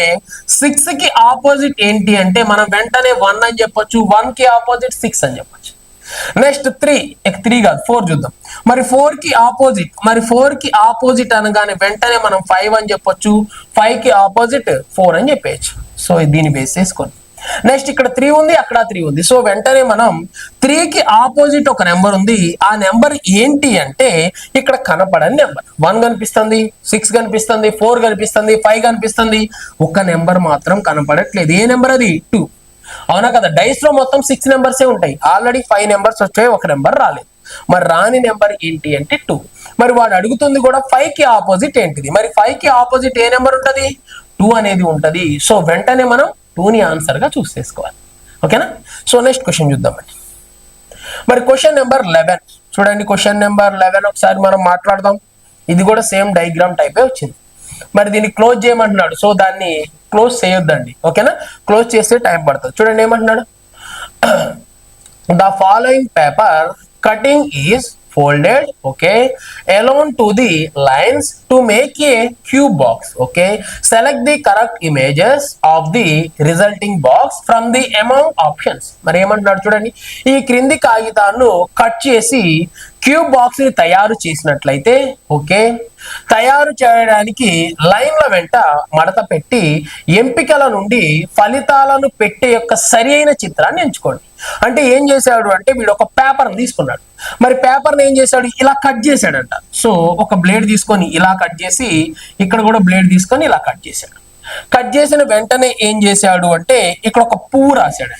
6 కి ఆపోజిట్ ఏంటి అంటే మనం వెంటనే 1 అని చెప్పొచ్చు, 1 కి ఆపోజిట్ 6 అని చెప్పొచ్చు. నెక్స్ట్ 3 కాదు 4 చూద్దాం. మరి 4 కి ఆపోజిట్, మరి 4 కి ఆపోజిట్ అనగానే వెంటనే మనం 5 అని చెప్పొచ్చు, 5 కి ఆపోజిట్ 4 అని చెప్పేయచ్చు. సో దీన్ని బేస్ చేసుకొని నెక్స్ట్ ఇక్కడ 3 ఉంది, అక్కడ 3 ఉంది. సో వెంటనే మనం 3 కి ఆపోజిట్ ఒక నెంబర్ ఉంది. ఆ నెంబర్ ఏంటి అంటే ఇక్కడ కనపడని నెంబర్. 1 కనిపిస్తుంది, 6 కనిపిస్తుంది, 4 కనిపిస్తుంది, 5 కనిపిస్తుంది. ఒక నెంబర్ మాత్రం కనపడట్లేదు. ఏ నెంబర్ అది, 2. అవునా కదా. డైస్ లో మొత్తం 6 నెంబర్సే ఉంటాయి. ఆల్రెడీ 5 నెంబర్స్ వచ్చాయి, ఒక నెంబర్ రాలేదు. మరి రాని నెంబర్ ఏంటి అంటే 2. మరి వాడు అడుగుతుంది కూడా 5 కి ఆపోజిట్ ఏంటిది. మరి 5 కి ఆపోజిట్ ఏ నెంబర్ ఉంటది, 2 అనేది ఉంటది. సో వెంటనే మనం 2ని ఆన్సర్ గా చూస్ చేసుకోవాలి. ఓకేనా. సో నెక్స్ట్ క్వశ్చన్ చూద్దామండి. మరి క్వశ్చన్ నెంబర్ 11 చూడండి. క్వశ్చన్ నెంబర్ 11 ఒకసారి మనం మాట్లాడదాం. ఇది కూడా సేమ్ డయాగ్రామ్ టైపే వచ్చింది. మరి దీన్ని క్లోజ్ చేయమంటున్నాడు. సో దాన్ని క్లోజ్ చేయొద్దండి. ఓకేనా. క్లోజ్ చేస్తే టైం పడుతుంది. చూడండి ఏమంటున్నాడు, the following paper cutting is folded, okay, along to the lines to make a cube box. Okay, select the correct images of the resulting box from the among options. మరి ఏమంటున్నాడు చూడండి, ఈ క్రింది కాగితాలను కట్ చేసి క్యూబ్ బాక్స్ ని తయారు చేసినట్లయితే, ఓకే, తయారు చేయడానికి లైన్ల వెంట మడత పెట్టి ఎంపికల నుండి ఫలితాలను పెట్టే యొక్క సరి అయిన చిత్రాన్ని ఎంచుకోండి. అంటే ఏం చేశాడు అంటే వీడు ఒక పేపర్ తీసుకున్నాడు. మరి పేపర్ని ఏం చేశాడు, ఇలా కట్ చేశాడంట. సో ఒక బ్లేడ్ తీసుకొని ఇలా కట్ చేసి, ఇక్కడ కూడా బ్లేడ్ తీసుకొని ఇలా కట్ చేశాడు. కట్ చేసిన వెంటనే ఏం చేశాడు అంటే ఇక్కడ ఒక పువ్వు రాశాడు.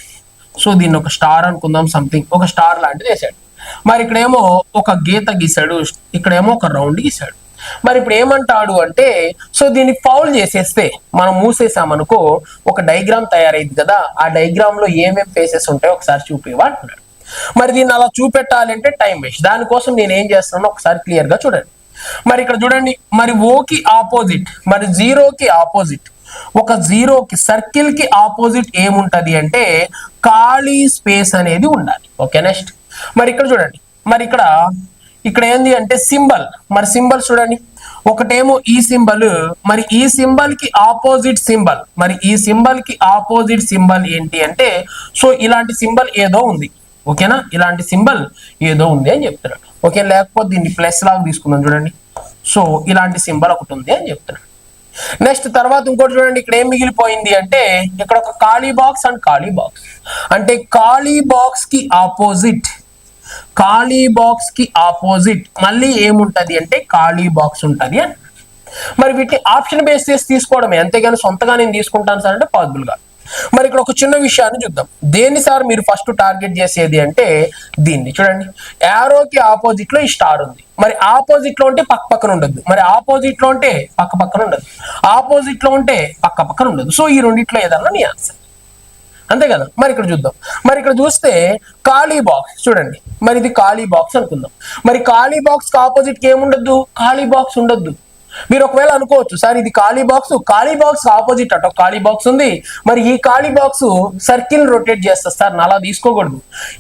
సో దీన్ని ఒక స్టార్ అనుకుందాం, సంథింగ్ ఒక స్టార్ లాంటిది వేసాడు. మరి ఇక్కడేమో ఒక గీత గీసాడు, ఇక్కడేమో ఒక రౌండ్ గీసాడు. మరి ఇప్పుడు ఏమంటాడు అంటే, సో దీన్ని ఫౌల్ చేసేస్తే మనం మూసేసామనుకో ఒక డయాగ్రామ్ తయారైంది కదా. ఆ డయాగ్రామ్ లో ఏమేమి ఫేసెస్ ఉంటాయో ఒకసారి చూపివా అంటున్నాడు. మరి దీన్ని అలా చూపెట్టాలంటే టైం వేస్ట్. దానికోసం నేను ఏం చేస్తున్నానో ఒకసారి క్లియర్ గా చూడండి. మరి ఇక్కడ చూడండి, మరి ఓకి ఆపోజిట్, మరి జీరోకి ఆపోజిట్, ఒక జీరోకి సర్కిల్ కి ఆపోజిట్ ఏముంటది అంటే ఖాళీ స్పేస్ అనేది ఉండాలి. ఓకే. నెక్స్ట్ మరి ఇక్కడ చూడండి, మరి ఇక్కడ ఏంది అంటే సింబల్. మరి సింబల్ చూడండి, ఒకటేమో ఈ సింబల్, మరి ఈ సింబల్ కి ఆపోజిట్ సింబల్, మరి ఈ సింబల్ కి ఆపోజిట్ సింబల్ ఏంటి అంటే సో ఇలాంటి సింబల్ ఏదో ఉంది. ఓకేనా, ఇలాంటి సింబల్ ఏదో ఉంది అని చెప్తున్నాడు. ఓకే, లేకపోతే దీన్ని ప్లస్ లాగా తీసుకుందాం చూడండి. సో ఇలాంటి సింబల్ ఒకటి ఉంది అని చెప్తున్నాడు. నెక్స్ట్ తర్వాత ఇంకోటి చూడండి, ఇక్కడ ఏం మిగిలిపోయింది అంటే ఇక్కడ ఒక ఖాళీ బాక్స్ అండ్ ఖాళీ బాక్స్. అంటే ఖాళీ బాక్స్ కి ఆపోజిట్, ఖాళీ బాక్స్ కి ఆపోజిట్ మళ్ళీ ఏముంటది అంటే ఖాళీ బాక్స్ ఉంటది అని. మరి వీటిని ఆప్షన్ బేస్ చేసి తీసుకోవడమే, అంతేగాని సొంతగా నేను తీసుకుంటాను సార్ అంటే పాసిబుల్ కాదు. మరి ఇక్కడ ఒక చిన్న విషయాన్ని చూద్దాం. దేన్ని సార్ మీరు ఫస్ట్ టార్గెట్ చేసేది అంటే దీన్ని చూడండి, యారోకి ఆపోజిట్ లో ఈ స్టార్ ఉంది. మరి ఆపోజిట్ లో ఉంటే పక్క పక్కన ఉండదు, మరి ఆపోజిట్ లో ఉంటే పక్క పక్కన ఉండదు, ఆపోజిట్ లో ఉంటే పక్క పక్కన ఉండదు. సో ఈ రెండిట్లో ఏదన్నా నీ ఆన్సర్, అంతే కదా. మరి ఇక్కడ చూద్దాం, మరి ఇక్కడ చూస్తే ఖాళీ బాక్స్ చూడండి, మరి ఇది ఖాళీ బాక్స్ అనుకుందాం. మరి ఖాళీ బాక్స్ కి ఆపోజిట్ కి ఏముండద్దు, ఖాళీ బాక్స్ ఉండొద్దు. మీరు ఒకవేళ అనుకోవచ్చు సార్ ఇది ఖాళీ బాక్స్ ఆపోజిట్ అట ఖాళీ బాక్స్ ఉంది, మరి ఈ ఖాళీ బాక్స్ సర్కిల్ రొటేట్ చేస్తా సార్, అలా తీసుకోకూడదు.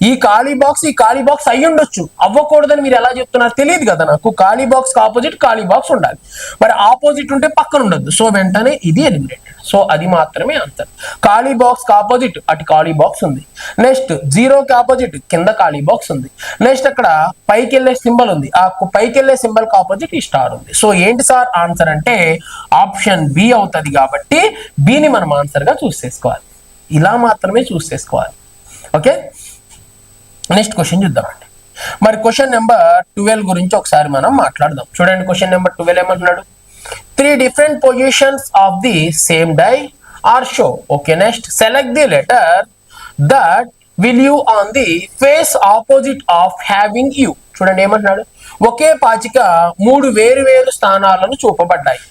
ఈ ఖాళీ బాక్స్ అయ్యి ఉండొచ్చు, అవ్వకూడదని మీరు ఎలా చెప్తున్నారు తెలియదు కదా నాకు. ఖాళీ బాక్స్ ఆపోజిట్ ఖాళీ బాక్స్ ఉండాలి, మరి ఆపోజిట్ ఉంటే పక్కన ఉండొద్దు. సో వెంటనే ఇది ఎలిమినేటెడ్. సో అది మాత్రమే ఆన్సర్. ఖాళీ బాక్స్ ఆపోజిట్ అటు ఖాళీ బాక్స్ ఉంది. నెక్స్ట్ జీరోకి ఆపోజిట్ కింద ఖాళీ బాక్స్ ఉంది. నెక్స్ట్ అక్కడ పైకి వెళ్ళే సింబల్ ఉంది, ఆ పైకి వెళ్ళే సింబల్ కి ఆపోజిట్ ఈ స్టార్ ఉంది. సో ఏంటి సార్ ఆన్సర్ అంటే ఆప్షన్ బి అవుతుంది. కాబట్టి బిని మనం ఆన్సర్ గా చూస్ చేసుకోవాలి, ఇలా మాత్రమే చూస్ చేసుకోవాలి. ఓకే, నెక్స్ట్ క్వశ్చన్ చూద్దామండి. మరి క్వశ్చన్ నెంబర్ 12 గురించి ఒకసారి మనం మాట్లాడదాం. చూడండి క్వశ్చన్ నెంబర్ 12 ఏమంటున్నాడు, 3 different positions of the same die are shown. Okay, next select the letter that will you on the face opposite of having you. చూడండి ఏమంటున్నాడు, ఒకే పాచిక 3 వేరు వేరు స్థానాలను చూపబడ్డాయి.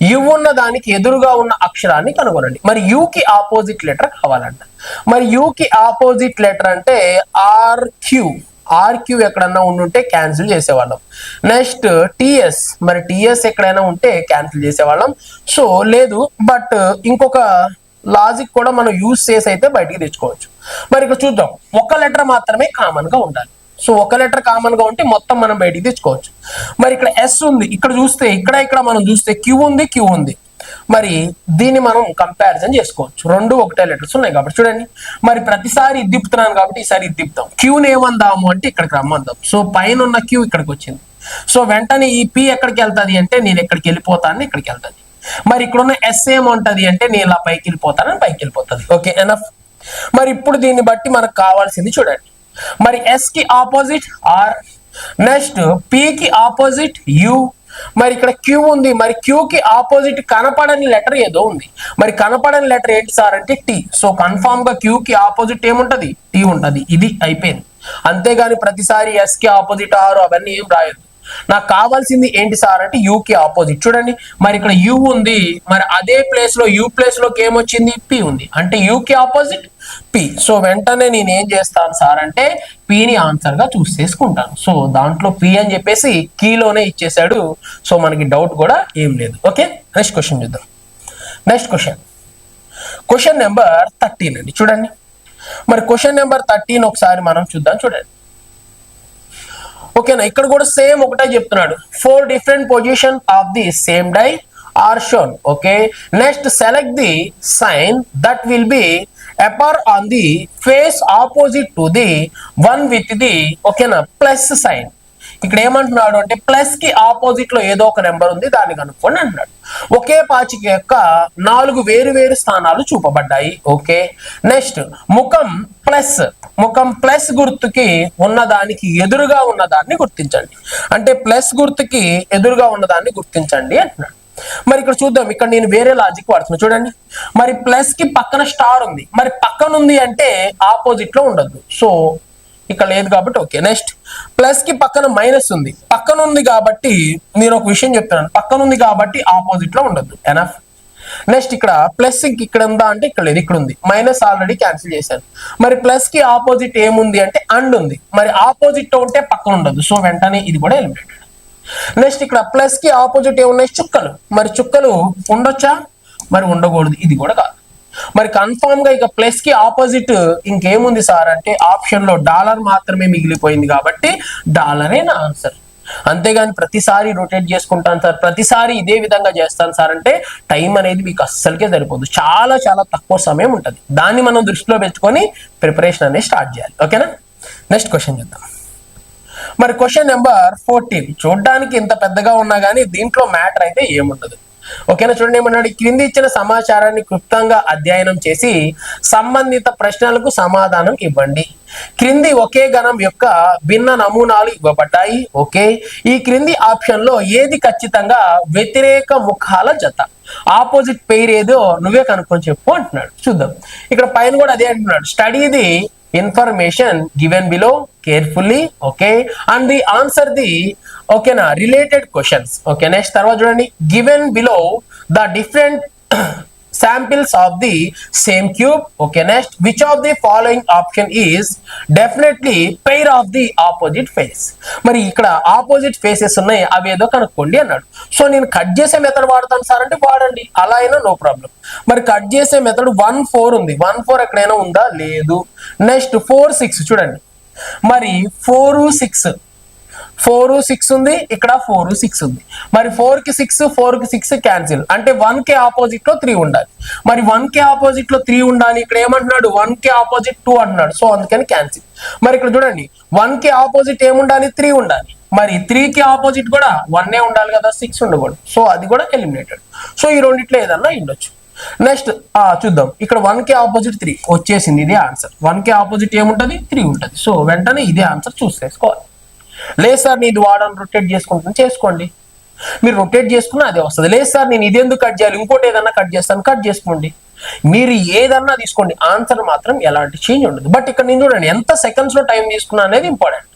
యు ఉన్న దానికి ఎదురుగా ఉన్న అక్షరాన్ని కనుగొనండి. మరి యుకి ఆపోజిట్ లెటర్ కావాలంట. మరి యుకి ఆపోజిట్ లెటర్ అంటే ఆర్క్యూ ఎక్కడన్నా ఉండుంటే క్యాన్సిల్ చేసేవాళ్ళం. నెక్స్ట్ టిఎస్, మరి టిఎస్ ఎక్కడైనా ఉంటే క్యాన్సిల్ చేసేవాళ్ళం. సో లేదు, బట్ ఇంకొక లాజిక్ కూడా మనం యూజ్ చేసి అయితే బయటికి తెచ్చుకోవచ్చు. మరి ఇక్కడ చూద్దాం, ఒక లెటర్ మాత్రమే కామన్ గా ఉండాలి. సో ఒక లెటర్ కామన్ గా ఉంటే మొత్తం మనం బయటికి తెచ్చుకోవచ్చు. మరి ఇక్కడ ఎస్ ఉంది, ఇక్కడ చూస్తే ఇక్కడ మనం చూస్తే క్యూ ఉంది. మరి దీన్ని మనం కంపారిజన్ చేసుకోవచ్చు. రెండు ఒకటే లెటర్స్ ఉన్నాయి కాబట్టి చూడండి. మరి ప్రతిసారి ఇది తిప్పుతున్నాను కాబట్టి ఈసారి ఇది తిప్పుతాం. క్యూని ఏమందాము అంటే ఇక్కడికి రమ్మందాం. సో పైన ఉన్న క్యూ ఇక్కడికి వచ్చింది. సో వెంటనే ఈ పి ఎక్కడికి వెళ్తుంది అంటే నేను ఎక్కడికి వెళ్ళిపోతాను, ఇక్కడికి వెళ్తుంది. మరి ఇక్కడ ఉన్న ఎస్ ఏముంటది అంటే నేను ఇలా పైకి వెళ్ళిపోతానని పైకి వెళ్ళిపోతుంది. Okay enough. మరి ఇప్పుడు దీన్ని బట్టి మనకు కావాల్సింది చూడండి. మరి ఎస్ కి ఆపోజిట్ ఆర్, నెక్స్ట్ పి కి ఆపోజిట్ యు, మరి ఇక్కడ క్యూ ఉంది. మరి క్యూ కి ఆపోజిట్ కనపడని లెటర్ ఏదో ఉంది. మరి కనపడని లెటర్ ఏంటి సార్ అంటే టీ. సో కన్ఫామ్ గా క్యూ కి ఆపోజిట్ ఏముంటది, టీ ఉంటది. ఇది అయిపోయింది. అంతేగాని ప్రతిసారి ఎస్ కి ఆపోజిట్ ఆర్ అవన్నీ ఏం రాయదు. నాకు కావాల్సింది ఏంటి సార్ అంటే యూ కి ఆపోజిట్. చూడండి, మరి ఇక్కడ యు ఉంది, మరి అదే ప్లేస్ లో యూ ప్లేస్ లోకి ఏమొచ్చింది, పి ఉంది. అంటే యూ కి ఆపోజిట్ పి. సో వెంటనే నేను ఏం చేస్తాను సార్ అంటే పిని ఆన్సర్ గా చూస్ చేసుకుంటాను. సో దాంట్లో పి అని చెప్పేసి కీలోనే ఇచ్చేసాడు. సో మనకి డౌట్ కూడా ఏం లేదు. ఓకే, నెక్స్ట్ క్వశ్చన్ చూద్దాం. నెక్స్ట్ క్వశ్చన్ నెంబర్ 13 అండి. చూడండి, మరి క్వశ్చన్ నెంబర్ 13 ఒకసారి మనం చూద్దాం. చూడండి, ఓకేనా. ఇక్కడ కూడా సేమ్ ఒకటే చెప్తున్నాడు. 4 different positions of the same die are shown. Okay, next select the sign that will be appear on the face opposite to the one with the ఓకేనా ప్లస్ సైన్. ఇక్కడ ఏమంటున్నాడు అంటే ప్లస్ కి ఆపోజిట్ లో ఏదో ఒక నెంబర్ ఉంది, దాన్ని కనుక్కోండి అంటున్నాడు. ఒకే పాచిక యొక్క 4 వేరు వేరు స్థానాలు చూపబడ్డాయి. ఓకే, నెక్స్ట్ ముఖం ప్లస్ గుర్తుకి ఉన్నదానికి ఎదురుగా ఉన్నదాన్ని గుర్తించండి. అంటే ప్లస్ గుర్తుకి ఎదురుగా ఉన్నదాన్ని గుర్తించండి అంటున్నాడు. మరి ఇక్కడ చూద్దాం, ఇక్కడ నేను వేరే లాజిక్ వాడుతున్నా. చూడండి, మరి ప్లస్ కి పక్కన స్టార్ ఉంది, మరి పక్కన ఉంది అంటే ఆపోజిట్ లో ఉండదు. సో ఇక్కడ లేదు కాబట్టి ఓకే. నెక్స్ట్ ప్లస్ కి పక్కన మైనస్ ఉంది, పక్కన ఉంది కాబట్టి నేను ఒక విషయం చెప్తున్నాను, పక్కన ఉంది కాబట్టి ఆపోజిట్ లో ఉండదు. ఎనఫ్. నెక్స్ట్ ఇక్కడ ప్లస్ ఇక్కడ ఉందా అంటే ఇక్కడ లేదు, ఇక్కడ ఉంది. మైనస్ ఆల్రెడీ క్యాన్సిల్ చేశాను. మరి ప్లస్ కి ఆపోజిట్ ఏముంది అంటే అండ్ ఉంది. మరి ఆపోజిట్ ఉంటే పక్కన ఉండదు. సో వెంటనే ఇది కూడా ఎలిమినేటెడ్. నెక్స్ట్ ఇక్కడ ప్లస్ కి ఆపోజిట్ ఏమున్నాయి, చుక్కలు. మరి చుక్కలు ఉండొచ్చా, మరి ఉండకూడదు. ఇది కూడా కాదు. మరి కన్ఫామ్ గా ఇక ప్లస్ కి ఆపోజిట్ ఇంకేముంది సార్ అంటే ఆప్షన్ లో డాలర్ మాత్రమే మిగిలిపోయింది కాబట్టి డాలరే నా ఆన్సర్. అంతేగాని ప్రతిసారి రొటేట్ చేసుకుంటాను సార్, ప్రతిసారి ఇదే విధంగా చేస్తాను సార్ అంటే టైం అనేది మీకు అస్సలకే సరిపోదు. చాలా చాలా తక్కువ సమయం ఉంటుంది. దాన్ని మనం దృష్టిలో పెట్టుకొని ప్రిపరేషన్ అనేది స్టార్ట్ చేయాలి. ఓకేనా, నెక్స్ట్ క్వశ్చన్ చూద్దాం. మరి క్వశ్చన్ నెంబర్ 14 చూడడానికి ఇంత పెద్దగా ఉన్నా కానీ దీంట్లో మ్యాటర్ అయితే ఏముండదు. ఓకేనా, చూడండి ఏమన్నాడు. క్రింది ఇచ్చిన సమాచారాన్ని క్లుప్తంగా అధ్యయనం చేసి సంబంధిత ప్రశ్నలకు సమాధానం ఇవ్వండి. క్రింది ఒకే గణం యొక్క భిన్న నమూనాలు ఇవ్వబడ్డాయి. ఓకే, ఈ క్రింది ఆప్షన్ లో ఏది ఖచ్చితంగా వ్యతిరేక ముఖాల జత, ఆపోజిట్ పెయిర్ ఏదో నువ్వే కనుక్కొని చెప్పు అంటున్నాడు. చూద్దాం, ఇక్కడ పైన కూడా అదే అంటున్నాడు. Study the information given below carefully, okay, and the answer the okay na related questions. Okay, next తర్వాత చూడండి, given below the different samples of the same cube. Okay, next which of the following option is definitely pair of the opposite face. మరి ఇక్కడ opposite faces ఉన్నాయి, అవి ఏదో కనుక్కోండి అన్నాడు. So నేను కట్ చేసే మెథడ్ వాడతాను సార్ అంటే వాడండి, అలా అయినా నో ప్రాబ్లం. మరి కట్ చేసే మెథడ్ 1 4 ఉంది, 1 4 ఎక్కడైనా ఉందా, లేదు. నెక్స్ట్ 4 6 చూడండి, మరి 4 6 ఉంది, ఇక్కడ 4 6 ఉంది. మరి 4 కి 6 క్యాన్సిల్ అంటే 1 కి ఆపోజిట్ లో 3 ఉండాలి. మరి 1 కి ఆపోజిట్ లో 3 ఉండాలి. ఇక్కడ ఏమంటున్నాడు, 1 కి ఆపోజిట్ 2 అంటున్నాడు. సో అందుకని క్యాన్సిల్. మరి ఇక్కడ చూడండి, 1 కి ఆపోజిట్ ఏముండాలి, 3 ఉండాలి. మరి 3 కి ఆపోజిట్ కూడా 1 ఉండాలి కదా, 6 ఉండకూడదు. సో అది కూడా ఎలిమినేటెడ్. సో ఈ రెండిట్లో ఏదన్నా ఉండొచ్చు. నెక్స్ట్ చూద్దాం, ఇక్కడ 1 కి ఆపోజిట్ 3 వచ్చేసింది, ఇదే ఆన్సర్. 1 కి ఆపోజిట్ ఏముంటది, 3 ఉంటది. సో వెంటనే ఇదే ఆన్సర్ చూస్ చేసుకోవాలి. లేదు సార్ నేను ఇది వాడని రొటేట్ చేసుకుంటాను, చేసుకోండి. మీరు రొటేట్ చేసుకున్నా అదే వస్తుంది. లేదు సార్ నేను ఇది ఎందుకు కట్ చేయాలి, ఇంకోటి ఏదన్నా కట్ చేస్తాను, కట్ చేసుకోండి. మీరు ఏదన్నా తీసుకోండి, ఆన్సర్ మాత్రం ఎలాంటి చేంజ్ ఉండదు. బట్ ఇక్కడ నేను చూడండి ఎంత సెకండ్స్ లో టైం తీసుకున్నా అనేది ఇంపార్టెంట్.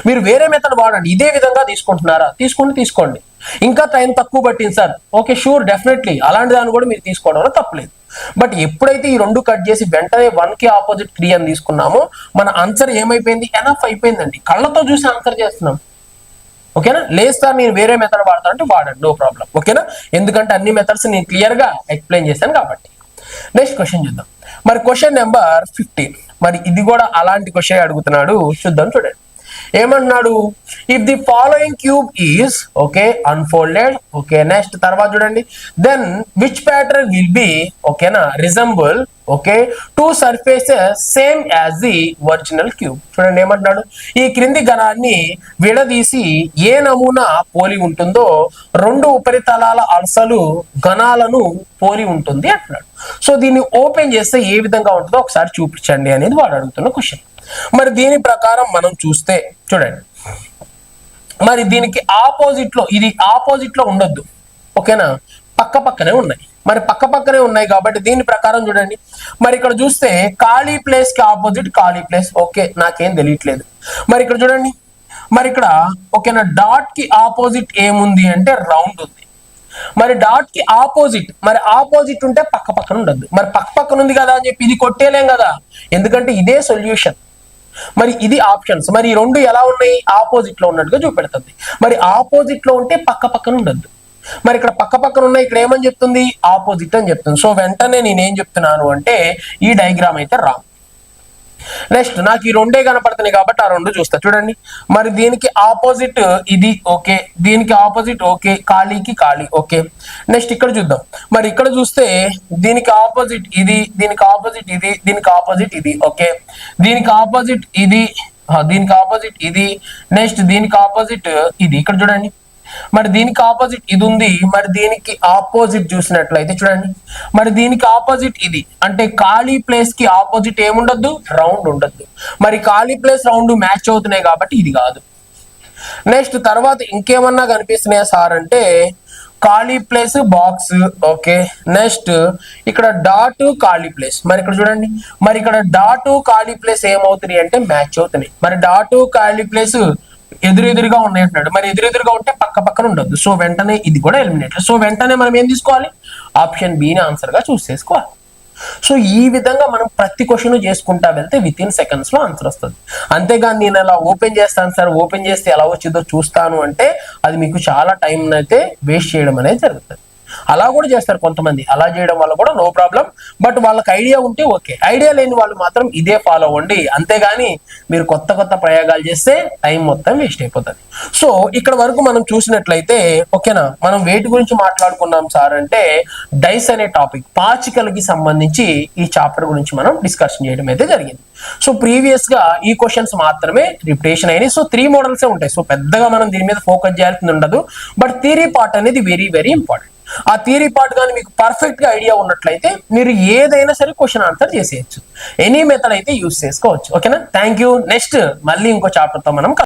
మీరు వేరే మెథడ్ వాడండి. ఇదే విధంగా తీసుకుంటున్నారా, తీసుకోండి. ఇంకా టైం తక్కువ పట్టింది సార్, ఓకే షూర్ డెఫినెట్లీ అలాంటి దాన్ని కూడా మీరు తీసుకోవడంలో తప్పలేదు. బట్ ఎప్పుడైతే ఈ రెండు కట్ చేసి వెంటనే 1 కి ఆపోజిట్ 3 అని తీసుకున్నామో మన ఆన్సర్ ఏమైపోయింది, ఎనఫ్ అయిపోయిందండి. కళ్ళతో చూసి ఆన్సర్ చేస్తున్నాం. ఓకేనా, లేదు సార్ నేను వేరే మెథడ్ వాడతాను అంటే వాడండి, నో ప్రాబ్లం. ఓకేనా, ఎందుకంటే అన్ని మెథడ్స్ నేను క్లియర్ గా ఎక్స్ప్లెయిన్ చేశాను కాబట్టి. నెక్స్ట్ క్వశ్చన్ చూద్దాం. మరి క్వశ్చన్ నెంబర్ 15. మరి ఇది కూడా అలాంటి క్వశ్చన్ అడుగుతున్నాడు, చూద్దాం. చూడండి ఏమంటున్నాడు, if the following cube is okay unfolded, okay next తర్వాత చూడండి, then which pattern will be ఓకేనా resemble okay two surfaces same as the original cube. చూడండి ఏమంటున్నాడు, ఈ క్రింది గణాన్ని విడదీసి ఏ నమూనా పోలి ఉంటుందో రెండు ఉపరితలాల అలసలు గణాలను పోలి ఉంటుంది అంటున్నాడు. సో దీన్ని ఓపెన్ చేస్తే ఏ విధంగా ఉంటుందో ఒకసారి చూపించండి అనేది వాడు అడుగుతున్న క్వశ్చన్. మరి దీని ప్రకారం మనం చూస్తే చూడండి, మరి దీనికి ఆపోజిట్ లో ఇది ఆపోజిట్ లో ఉండొద్దు, ఓకేనా, పక్క పక్కనే ఉన్నాయి. మరి పక్క పక్కనే ఉన్నాయి కాబట్టి దీని ప్రకారం చూడండి, మరి ఇక్కడ చూస్తే ఖాళీ ప్లేస్ కి ఆపోజిట్ ఖాళీ ప్లేస్, ఓకే నాకేం తెలియట్లేదు. మరి ఇక్కడ చూడండి, మరి ఇక్కడ ఓకేనా డాట్ కి ఆపోజిట్ ఏముంది అంటే రౌండ్ ఉంది. మరి డాట్ కి ఆపోజిట్, మరి ఆపోజిట్ ఉంటే పక్క పక్కన ఉండద్దు. మరి పక్క పక్కన ఉంది కదా అని చెప్పి ఇది కొట్టేలేం కదా, ఎందుకంటే ఇదే సొల్యూషన్. మరి ఇది ఆప్షన్స్. మరి ఈ రెండు ఎలా ఉన్నాయి, ఆపోజిట్ లో ఉన్నట్టుగా చూపెడుతుంది. మరి ఆపోజిట్ లో ఉంటే పక్క పక్కన ఉండద్దు. మరి ఇక్కడ పక్క పక్కన ఉన్నాయి, ఇక్కడ ఏమని చెప్తుంది, ఆపోజిట్ అని చెప్తుంది. సో వెంటనే నేనేం చెప్తున్నాను అంటే ఈ డయాగ్రామ్ అయితే రాంగ్. నెక్స్ట్ నాకు ఈ రెండే కనపడుతున్నాయి కాబట్టి ఆ రెండు చూస్తా. చూడండి, మరి దీనికి ఆపోజిట్ ఇది ఓకే, దీనికి ఆపోజిట్ ఓకే, ఖాళీకి ఖాళీ ఓకే. నెక్స్ట్ ఇక్కడ చూద్దాం, మరి ఇక్కడ చూస్తే దీనికి ఆపోజిట్ ఇది, దీనికి ఆపోజిట్ ఇది, దీనికి ఆపోజిట్ ఇది ఓకే, దీనికి ఆపోజిట్ ఇది, దీనికి ఆపోజిట్ ఇది, నెక్స్ట్ దీనికి ఆపోజిట్ ఇది. ఇక్కడ చూడండి, మరి దీనికి ఆపోజిట్ ఇది ఉంది, మరి దీనికి ఆపోజిట్ చూసినట్లయితే చూడండి, మరి దీనికి ఆపోజిట్ ఇది అంటే ఖాళీ ప్లేస్ కి ఆపోజిట్ ఏముండద్దు, రౌండ్ ఉండద్దు. మరి ఖాళీ ప్లేస్ రౌండ్ మ్యాచ్ అవుతున్నాయి కాబట్టి ఇది కాదు. నెక్స్ట్ తర్వాత ఇంకేమన్నా కనిపిస్తున్నాయా సార్ అంటే ఖాళీ ప్లేస్ బాక్స్ ఓకే, నెక్స్ట్ ఇక్కడ డాట్ ఖాళీ ప్లేస్. మరి ఇక్కడ చూడండి, మరి ఇక్కడ డాట్ ఖాళీ ప్లేస్ ఏమవుతున్నాయి అంటే మ్యాచ్ అవుతున్నాయి. మరి డాట్ ఖాళీ ప్లేస్ ఎదురెదురుగా ఉన్నాయి అంటున్నాడు. మరి ఎదురెదురుగా ఉంటే పక్క పక్కన ఉండొద్దు. సో వెంటనే ఇది కూడా ఎలిమినేట్. సో వెంటనే మనం ఏం తీసుకోవాలి, ఆప్షన్ బిని ఆన్సర్ గా చూస్ చేసుకోవాలి. సో ఈ విధంగా మనం ప్రతి క్వశ్చన్ చేసుకుంటా వెళ్తే విత్ ఇన్ సెకండ్స్ లో ఆన్సర్ వస్తుంది. అంతేగాని నేను అలా ఓపెన్ చేస్తాను సార్, ఓపెన్ చేస్తే ఎలా వచ్చిందో చూస్తాను అంటే అది మీకు చాలా టైం అయితే వేస్ట్ చేయడం అనేది జరుగుతుంది. అలా కూడా చేస్తారు కొంతమంది, అలా చేయడం వల్ల కూడా నో ప్రాబ్లం. బట్ వాళ్ళకి ఐడియా ఉంటే ఓకే, ఐడియా లేని వాళ్ళు మాత్రం ఇదే ఫాలో అవ్వండి. అంతేగాని మీరు కొత్త కొత్త ప్రయోగాలు చేస్తే టైం మొత్తం వేస్ట్ అయిపోతుంది. సో ఇక్కడ వరకు మనం చూసినట్లయితే ఓకేనా, మనం వేటి గురించి మాట్లాడుకున్నాం సార్ అంటే డైస్ అనే టాపిక్, పాచికలకి సంబంధించి ఈ చాప్టర్ గురించి మనం డిస్కషన్ చేయడం అయితే జరిగింది. సో ప్రీవియస్ గా ఈ క్వశ్చన్స్ మాత్రమే రిపిటేషన్ అయినాయి. సో 3 మోడల్సే ఉంటాయి. సో పెద్దగా మనం దీని మీద ఫోకస్ చేయాల్సింది ఉండదు. బట్ థియరీ పార్ట్ అనేది వెరీ వెరీ ఇంపార్టెంట్. ఆ థియరీ పార్ట్ కానీ మీకు పర్ఫెక్ట్ గా ఐడియా ఉన్నట్లయితే మీరు ఏదైనా సరే క్వశ్చన్ ఆన్సర్ చేసేయచ్చు. ఎనీ మెథడ్ అయితే యూస్ చేసుకోవచ్చు. ఓకేనా, థ్యాంక్ యూ. నెక్స్ట్ మళ్ళీ ఇంకో చాప్టర్ తో మనం